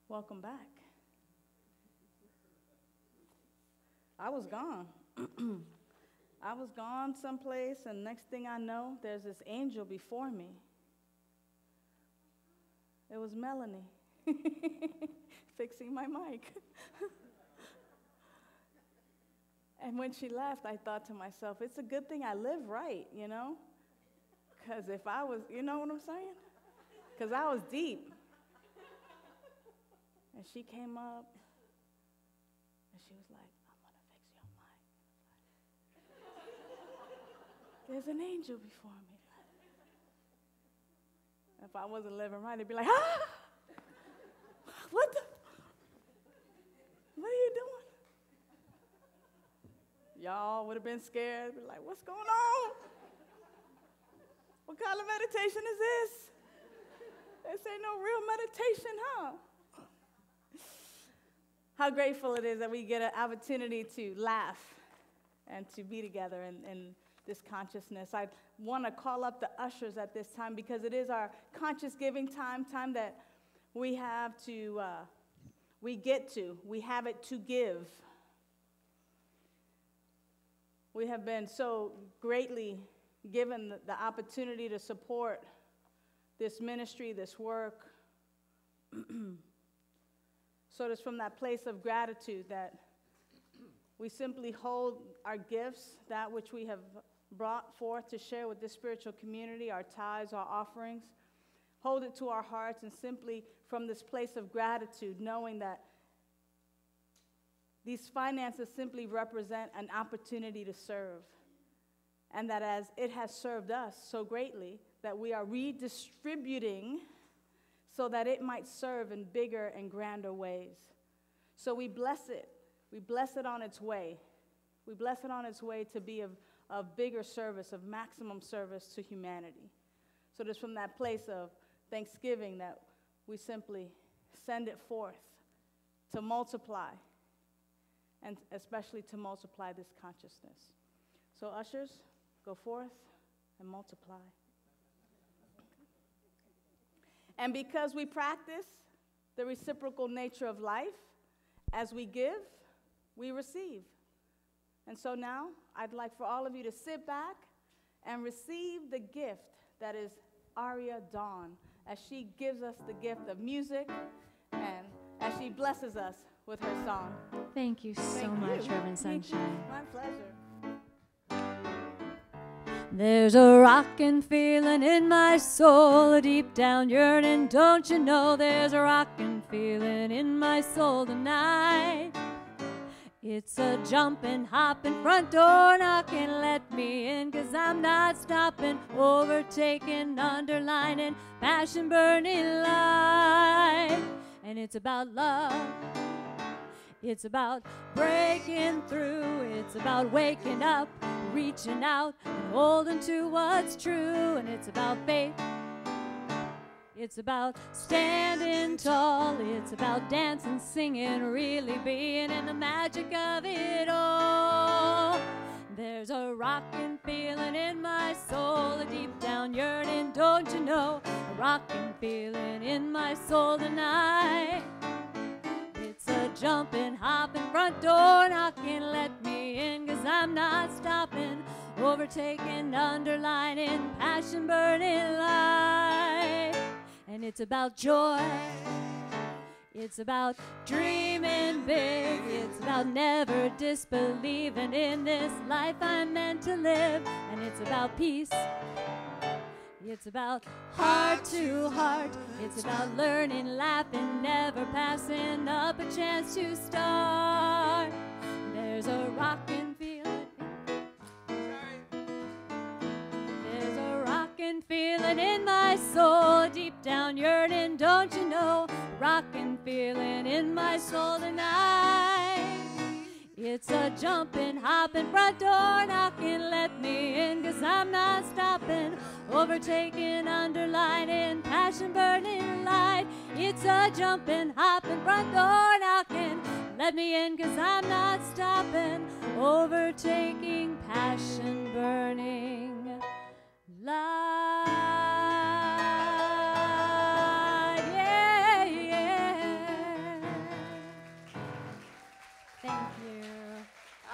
[SPEAKER 4] Welcome back. I was gone. I was gone someplace, and next thing I know, there's this angel before me. It was Melanie fixing my mic. And when she left, I thought to myself, it's a good thing I live right, you know? Because if I was, you know what I'm saying? Because I was deep. And she came up, and she was like, I'm going to fix your mic. There's an angel before me. If I wasn't living right, they'd be like, ah! What are you doing? Y'all would have been scared, be like, what's going on? What kind of meditation is this? This ain't no real meditation, huh? How grateful it is that we get an opportunity to laugh and to be together in this consciousness. I want to call up the ushers at this time, because it is our conscious giving time that we have to, we have it to give. We have been so greatly given the opportunity to support this ministry, this work. So it is from that place of gratitude that we simply hold our gifts, that which we have brought forth to share with this spiritual community, our tithes, our offerings, hold it to our hearts, and simply from this place of gratitude, knowing that these finances simply represent an opportunity to serve. And that as it has served us so greatly, that we are redistributing so that it might serve in bigger and grander ways. So we bless it. We bless it on its way. We bless it on its way to be of bigger service, of maximum service to humanity. So it's from that place of thanksgiving that we simply send it forth to multiply, and especially to multiply this consciousness. So ushers, go forth and multiply. And because we practice the reciprocal nature of life, as we give, we receive. And so now, I'd like for all of you to sit back and receive the gift that is Aria Dawn, as she gives us the gift of music and as she blesses us with her song.
[SPEAKER 2] Thank you so
[SPEAKER 4] Thank
[SPEAKER 2] much,
[SPEAKER 4] you.
[SPEAKER 2] Reverend Sunshine.
[SPEAKER 4] My pleasure.
[SPEAKER 2] There's a rockin' feeling in my soul, a deep down yearning, don't you know? There's a rockin' feeling in my soul tonight. It's a jumping, hopping, front door knocking, let me in, 'cause I'm not stopping, overtaking, underlining, passion burning light. And it's about love, it's about breaking through, it's about waking up, reaching out, and holding to what's true. And it's about faith, it's about standing tall, it's about dancing, singing, really being in the magic of it all. There's a rockin' feeling in my soul, a deep down yearning, don't you know? A rockin' feeling in my soul tonight. It's a jumping, hopping, front door knocking, let me in, 'cause I'm not stopping, overtaking, underlining, passion burning light. And it's about joy, it's about dreaming big, it's about never disbelieving in this life I'm meant to live. And it's about peace, it's about heart to heart, it's about learning, laughing, never passing up a chance to start. There's a rockin' feeling, there's a rockin' feeling in my soul, deep down yearning, don't you know? Rockin' feeling in my soul tonight. It's a jumping, hopping, front door knocking, let me in, 'cause I'm not stopping, overtaking, underlining, passion burning light. It's a jumping, hopping, front door knocking, let me in, 'cause I'm not stopping, overtaking, passion burning light. Yeah, yeah. Thank you.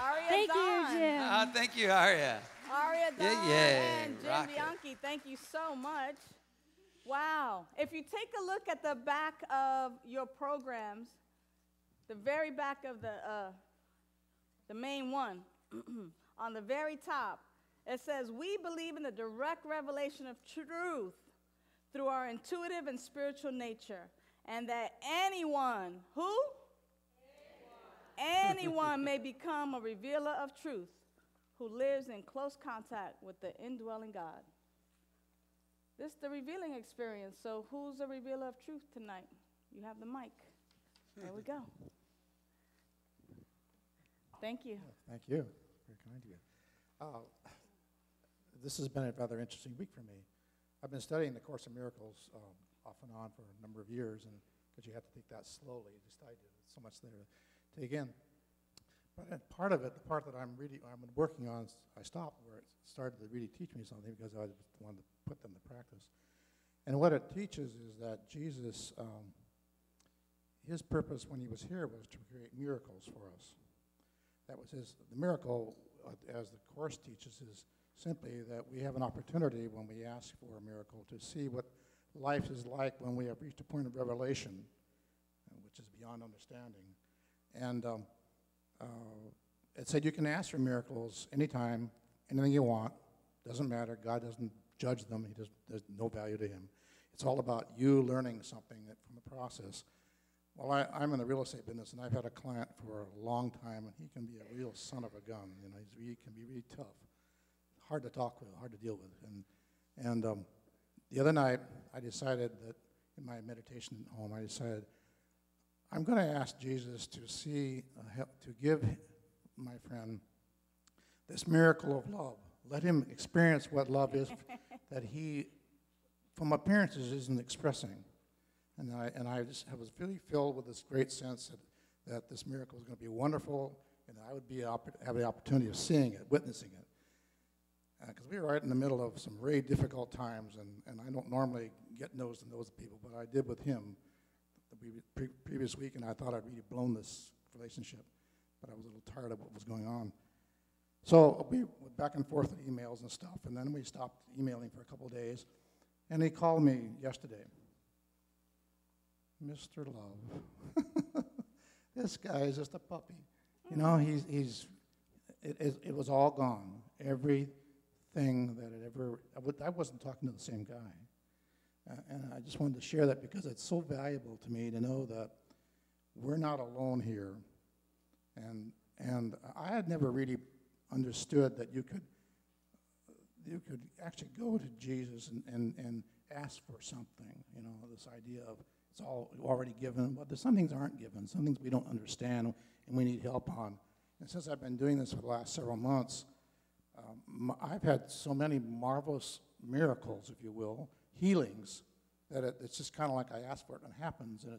[SPEAKER 4] Aria
[SPEAKER 2] Thank
[SPEAKER 4] Dawn.
[SPEAKER 2] you, Jim.
[SPEAKER 1] Thank you, Aria.
[SPEAKER 4] Aria Dawn
[SPEAKER 1] yeah,
[SPEAKER 4] and Jim
[SPEAKER 1] rock it.
[SPEAKER 4] Bianchi, thank you so much. Wow. If you take a look at the back of your programs, the very back of the main one, on the very top, it says, we believe in the direct revelation of truth through our intuitive and spiritual nature, and that anyone, who? Anyone may become a revealer of truth who lives in close contact with the indwelling God. This is the revealing experience, so who's a revealer of truth tonight? You have the mic. There we go. Thank you.
[SPEAKER 5] Thank you. Very kind of you. This has been a rather interesting week for me. I've been studying the Course in Miracles off and on for a number of years, and because you have to take that slowly, just I did. So much there to take in. But part of it, the part that I'm working on, I stopped where it started to really teach me something because I wanted to put them to practice. And what it teaches is that Jesus, his purpose when he was here was to create miracles for us. That was the miracle, as the Course teaches, is simply that we have an opportunity when we ask for a miracle to see what life is like when we have reached a point of revelation, which is beyond understanding. And it said you can ask for miracles anytime, anything you want. Doesn't matter. God doesn't judge them. There's no value to him. It's all about you learning something from the process. Well, I'm in the real estate business, and I've had a client for a long time, and he can be a real son of a gun. You know, he can be really tough, hard to talk with, hard to deal with. And the other night, I decided that in my meditation at home, I decided I'm going to ask Jesus to to give my friend this miracle of love. Let him experience what love is that he, from appearances, isn't expressing. And I was really filled with this great sense that this miracle was going to be wonderful, and I would have the opportunity of seeing it, witnessing it. Because we were right in the middle of some very difficult times, and I don't normally get nose to nose with people, but I did with him the previous week, and I thought I'd really blown this relationship, but I was a little tired of what was going on. So we went back and forth with emails and stuff, and then we stopped emailing for a couple of days, and he called me yesterday. Mr. Love, this guy is just a puppy. You know, it was all gone. Everything that it ever, I wasn't talking to the same guy. And I just wanted to share that because it's so valuable to me to know that we're not alone here. And I had never really understood that you could actually go to Jesus and ask for something. You know, this idea of it's all already given, but some things aren't given. Some things we don't understand and we need help on. And since I've been doing this for the last several months, I've had so many marvelous miracles, if you will, healings, that it's just kind of like I ask for it and it happens, and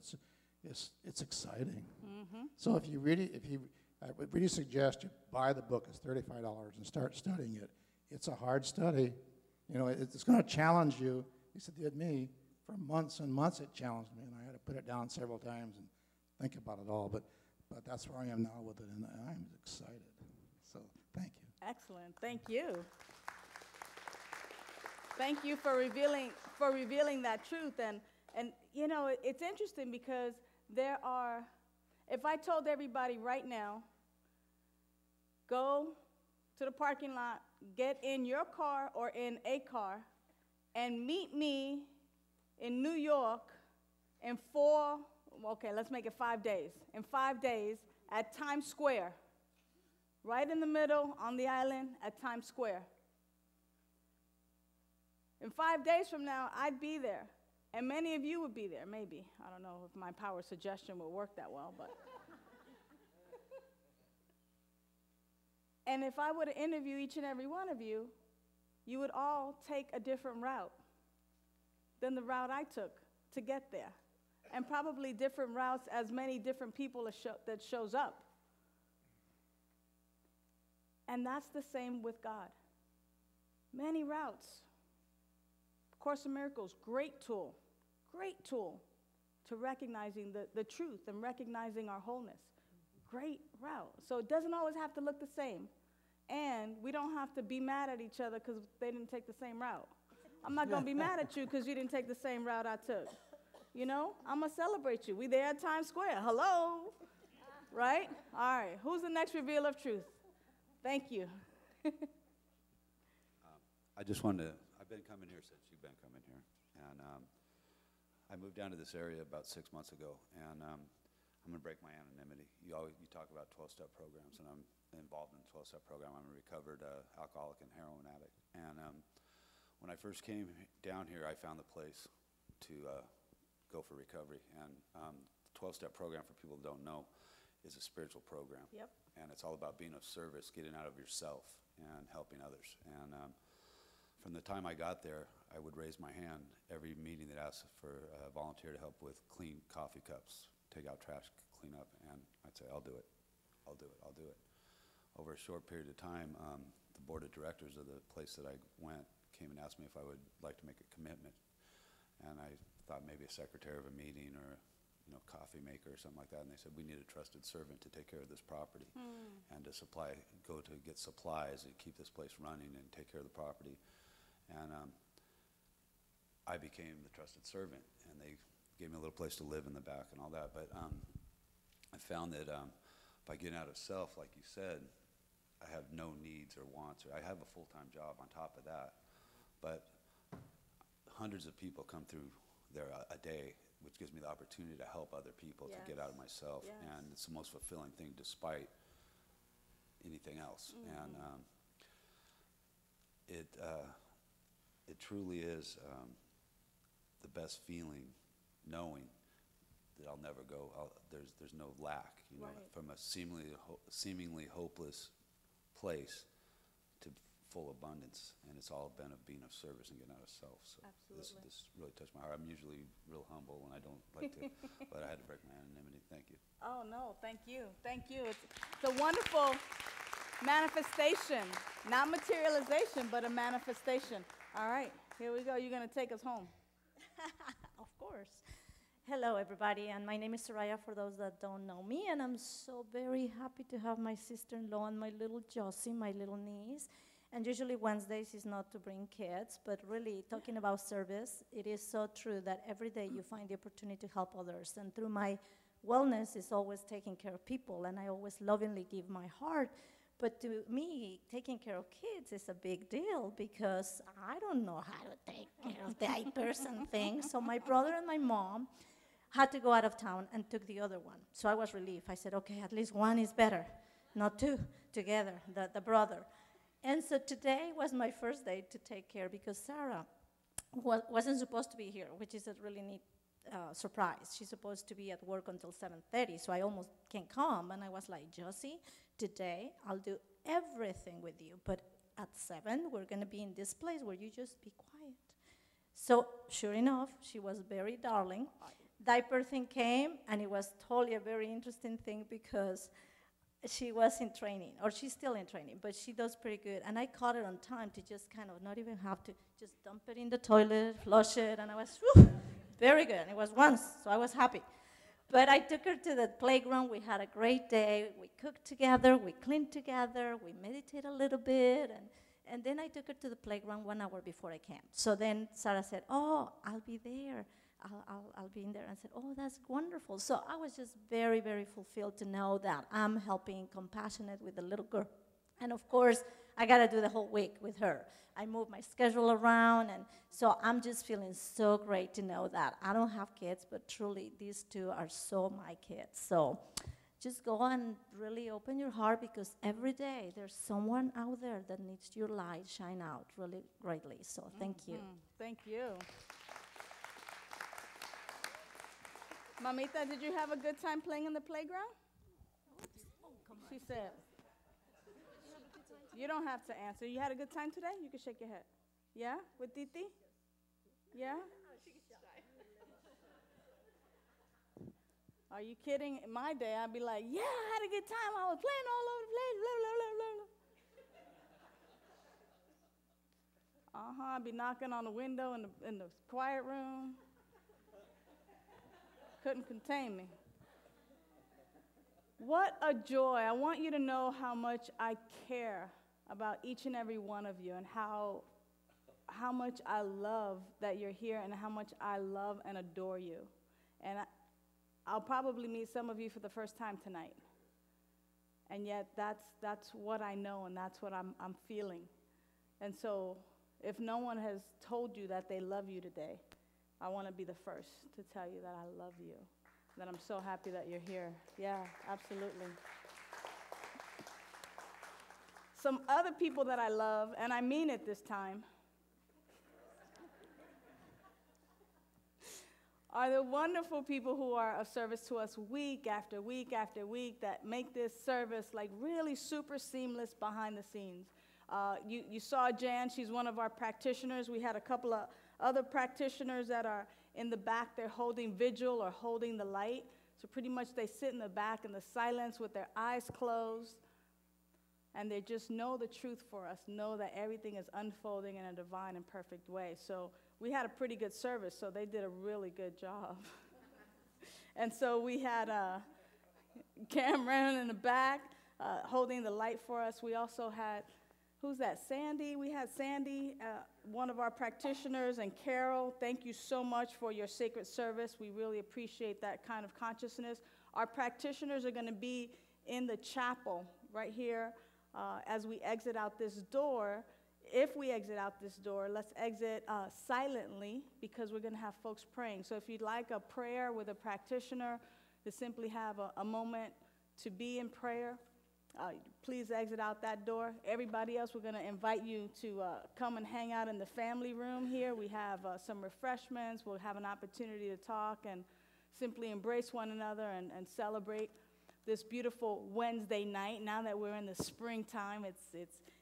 [SPEAKER 5] it's exciting. Mm-hmm. So I would really suggest you buy the book. It's $35 and start studying it. It's a hard study. You know, it's going to challenge you. At least it did me. For months and months it challenged me, and I had to put it down several times and think about it all. But that's where I am now with it, and I'm excited. So thank you.
[SPEAKER 4] Excellent. Thank you. Thank you for revealing that truth. And you know, it's interesting because if I told everybody right now, go to the parking lot, get in your car or in a car, and meet me in New York in let's make it 5 days. In 5 days at Times Square, right in the middle on the island at Times Square. In 5 days from now, I'd be there. And many of you would be there, maybe. I don't know if my power suggestion will work that well, but. And if I were to interview each and every one of you, you would all take a different route than the route I took to get there. And probably different routes as many different people that shows up. And that's the same with God. Many routes. Course in Miracles, great tool to recognizing the truth and recognizing our wholeness. Great route. So it doesn't always have to look the same. And we don't have to be mad at each other because they didn't take the same route. I'm not going to be mad at you because you didn't take the same route I took. You know, I'm going to celebrate you. We there at Times Square. Hello. Right? All right. Who's the next revealer of truth? Thank you.
[SPEAKER 6] I just wanted to, I've been coming here since you've been coming here. And I moved down to this area about 6 months ago. And I'm going to break my anonymity. You talk about 12-step programs, and I'm involved in the 12-step program. I'm a recovered alcoholic and heroin addict. And when I first came down here, I found the place to go for recovery. And the 12-step program, for people who don't know, is a spiritual program. Yep. And it's all about being of service, getting out of yourself and helping others. And from the time I got there, I would raise my hand every meeting that asked for a volunteer to help with clean coffee cups, take out trash, clean up, and I'd say, I'll do it. I'll do it. I'll do it. Over a short period of time, the board of directors of the place that I went came and asked me if I would like to make a commitment. And I thought maybe a secretary of a meeting or coffee maker or something like that. And they said, we need a trusted servant to take care of this property and to go to get supplies and keep this place running and take care of the property. And I became the trusted servant, and they gave me a little place to live in the back and all that. But I found that by getting out of self, like you said, I have no needs or wants. I have a full-time job on top of that. But hundreds of people come through there a day, which gives me the opportunity to help other people to get out of myself.
[SPEAKER 4] Yes.
[SPEAKER 6] And it's the most fulfilling thing despite anything else. And it truly is the best feeling, knowing that I'll never go. There's no lack, you know,
[SPEAKER 4] Right.
[SPEAKER 6] from a seemingly hopeless place to full abundance, and it's all been of being of service and getting out of self. So
[SPEAKER 4] Absolutely.
[SPEAKER 6] this really touched my heart. I'm usually real humble, and I don't like to, but I had to break my anonymity. Thank you.
[SPEAKER 4] Oh, no, thank you. Thank you. It's a wonderful manifestation, not materialization, but a manifestation. All right, here we go. You're going to take us home.
[SPEAKER 7] Of course. Hello, everybody, and my name is Soraya, for those that don't know me, and I'm so very happy to have my sister-in-law and my little Josie, my little niece. And usually Wednesdays is not to bring kids, but really talking about service, it is so true that every day you find the opportunity to help others. And through my wellness is always taking care of people, and I always lovingly give my heart. But to me, taking care of kids is a big deal because I don't know how to take care of diapers and things. So my brother and my mom had to go out of town and took the other one. So I was relieved. I said, okay, at least one is better, not two together, the brother. And so today was my first day to take care because Sarah wasn't supposed to be here, which is a really neat surprise. She's supposed to be at work until 7:30, so I almost can't come. And I was like, Josie, today I'll do everything with you, but at 7, we're going to be in this place where you just be quiet. So sure enough, she was very darling. Diaper thing came, and it was totally a very interesting thing because she was in training, or she's still in training, but she does pretty good. And I caught it on time to just kind of not even have to just dump it in the toilet, flush it, and I was, whew, very good. And it was once, so I was happy. But I took her to the playground. We had a great day. We cooked together. We cleaned together. We meditated a little bit. And then I took her to the playground 1 hour before I came. So then Sarah said, oh, I'll be there. I'll be in there. And I said, oh, that's wonderful. So I was just very, very fulfilled to know that I'm helping, compassionate with the little girl. And of course, I got to do the whole week with her. I moved my schedule around, and so I'm just feeling so great to know that I don't have kids, but truly these two are so my kids. So just go and really open your heart because every day there's someone out there that needs your light shine out really greatly. So thank you.
[SPEAKER 4] Thank you. Mamita, did you have a good time playing in the playground? She said. You don't have to answer. You had a good time today? You can shake your head. Yeah? With Titi? Yeah? Are you kidding? In my day, I'd be like, yeah, I had a good time. I was playing all over the place. Blah, blah, blah, blah, blah. I'd be knocking on the window in the quiet room. Couldn't contain me. What a joy. I want you to know how much I care about each and every one of you and how much I love that you're here and how much I love and adore you. And I'll probably meet some of you for the first time tonight. And yet that's what I know and that's what I'm feeling. And so if no one has told you that they love you today, I want to be the first to tell you that I love you, that I'm so happy that you're here. Yeah, absolutely. Some other people that I love, and I mean it this time, are the wonderful people who are of service to us week after week after week that make this service like really super seamless behind the scenes. You saw Jan, she's one of our practitioners. We had a couple of other practitioners that are in the back. They're holding vigil or holding the light. So pretty much they sit in the back in the silence with their eyes closed. And they just know the truth for us, know that everything is unfolding in a divine and perfect way. So we had a pretty good service, so they did a really good job. And so we had Cameron in the back holding the light for us. We also had, who's that, Sandy? We had Sandy, one of our practitioners, and Carol. Thank you so much for your sacred service. We really appreciate that kind of consciousness. Our practitioners are going to be in the chapel right here. As we exit out this door, if we exit out this door, let's exit silently, because we're going to have folks praying. So if you'd like a prayer with a practitioner, to simply have a moment to be in prayer, please exit out that door. Everybody else, we're going to invite you to come and hang out in the family room here. We have some refreshments. We'll have an opportunity to talk and simply embrace one another and celebrate this beautiful Wednesday night. Now that we're in the springtime,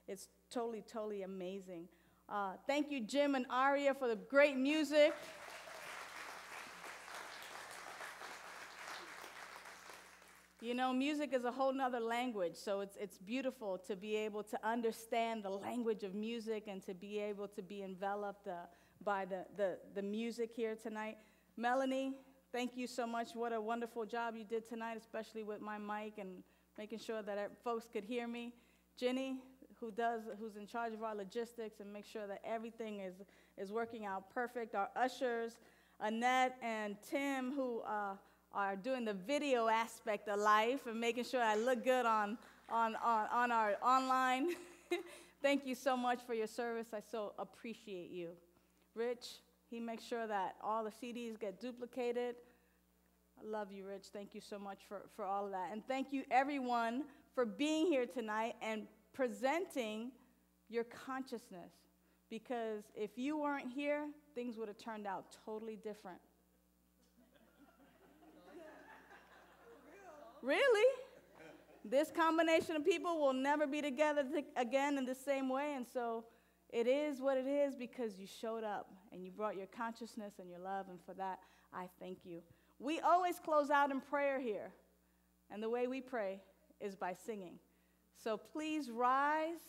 [SPEAKER 4] it's totally, totally amazing. Thank you, Jim and Aria, for the great music. You know, music is a whole nother language, so it's beautiful to be able to understand the language of music and to be able to be enveloped by the music here tonight. Melanie, thank you so much. What a wonderful job you did tonight, especially with my mic and making sure that folks could hear me. Jenny, who's in charge of our logistics and make sure that everything is working out perfect. Our ushers, Annette and Tim, who are doing the video aspect of life and making sure I look good on our online. Thank you so much for your service. I so appreciate you. Rich, he makes sure that all the CDs get duplicated. I love you, Rich. Thank you so much for all of that. And thank you, everyone, for being here tonight and presenting your consciousness. Because if you weren't here, things would have turned out totally different. Really? This combination of people will never be together again in the same way, and so it is what it is because you showed up and you brought your consciousness and your love, and for that, I thank you. We always close out in prayer here, and the way we pray is by singing. So please rise.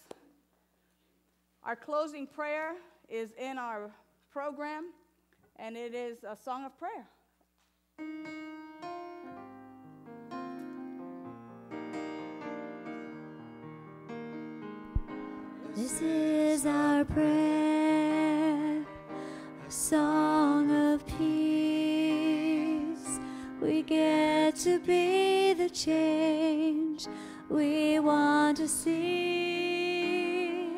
[SPEAKER 4] Our closing prayer is in our program, and it is a song of prayer.
[SPEAKER 2] This is our prayer, a song of peace. We get to be the change we want to see.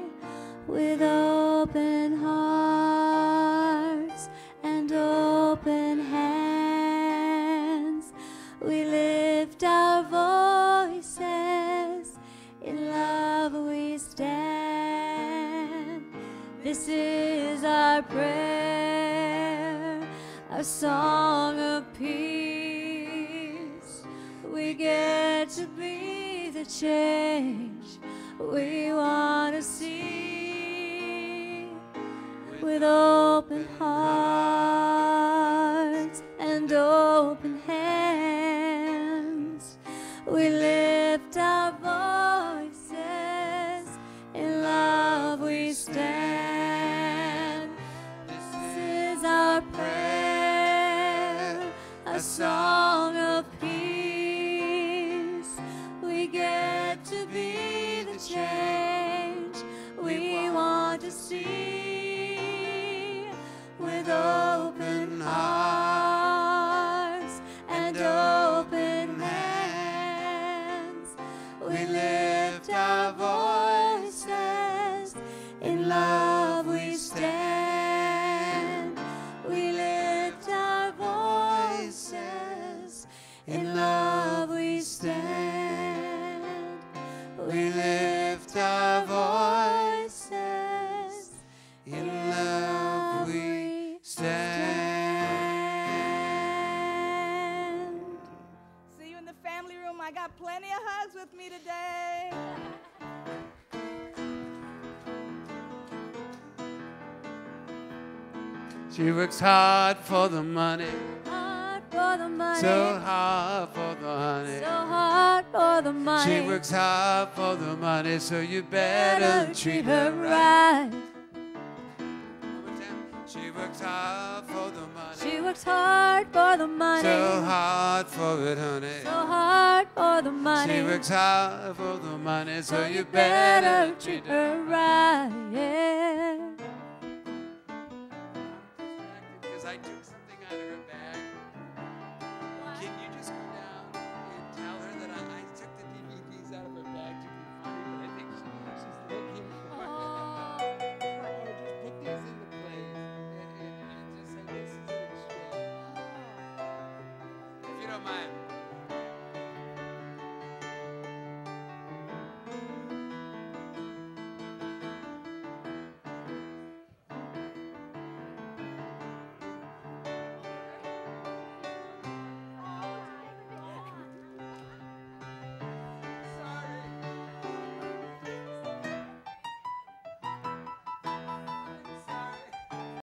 [SPEAKER 2] With open hearts and open hands, we lift our voices, in love we stand. This is our prayer, a song of peace. We get to be the change we want to see. With open hearts and open hands, we lift our voices, in love we stand. This is our prayer, a song of peace. We get to be the change we want to see. With open hearts and open hands, we lift our voices, in love we stand. We lift our voices, in love we stand. We lift our voices, in love we stand.
[SPEAKER 4] See you in the family room. I got plenty of hugs with me today.
[SPEAKER 1] She works hard for the money,
[SPEAKER 2] Hard for the money,
[SPEAKER 1] so hard for the honey.
[SPEAKER 2] so hard for the money.
[SPEAKER 1] She works hard for the money, so you better treat her
[SPEAKER 2] right.
[SPEAKER 1] right. One more time. She works hard for the money,
[SPEAKER 2] She works hard for the money,
[SPEAKER 1] so hard for it, honey.
[SPEAKER 2] so hard for the money.
[SPEAKER 1] She works hard for the money,
[SPEAKER 2] so you better treat her right. Yeah.
[SPEAKER 1] Because I took something out of her bag. Can you just go down and tell her that I took the DVDs out of her bag to be funny, but I think she's looking for
[SPEAKER 2] Oh.
[SPEAKER 1] don't mind.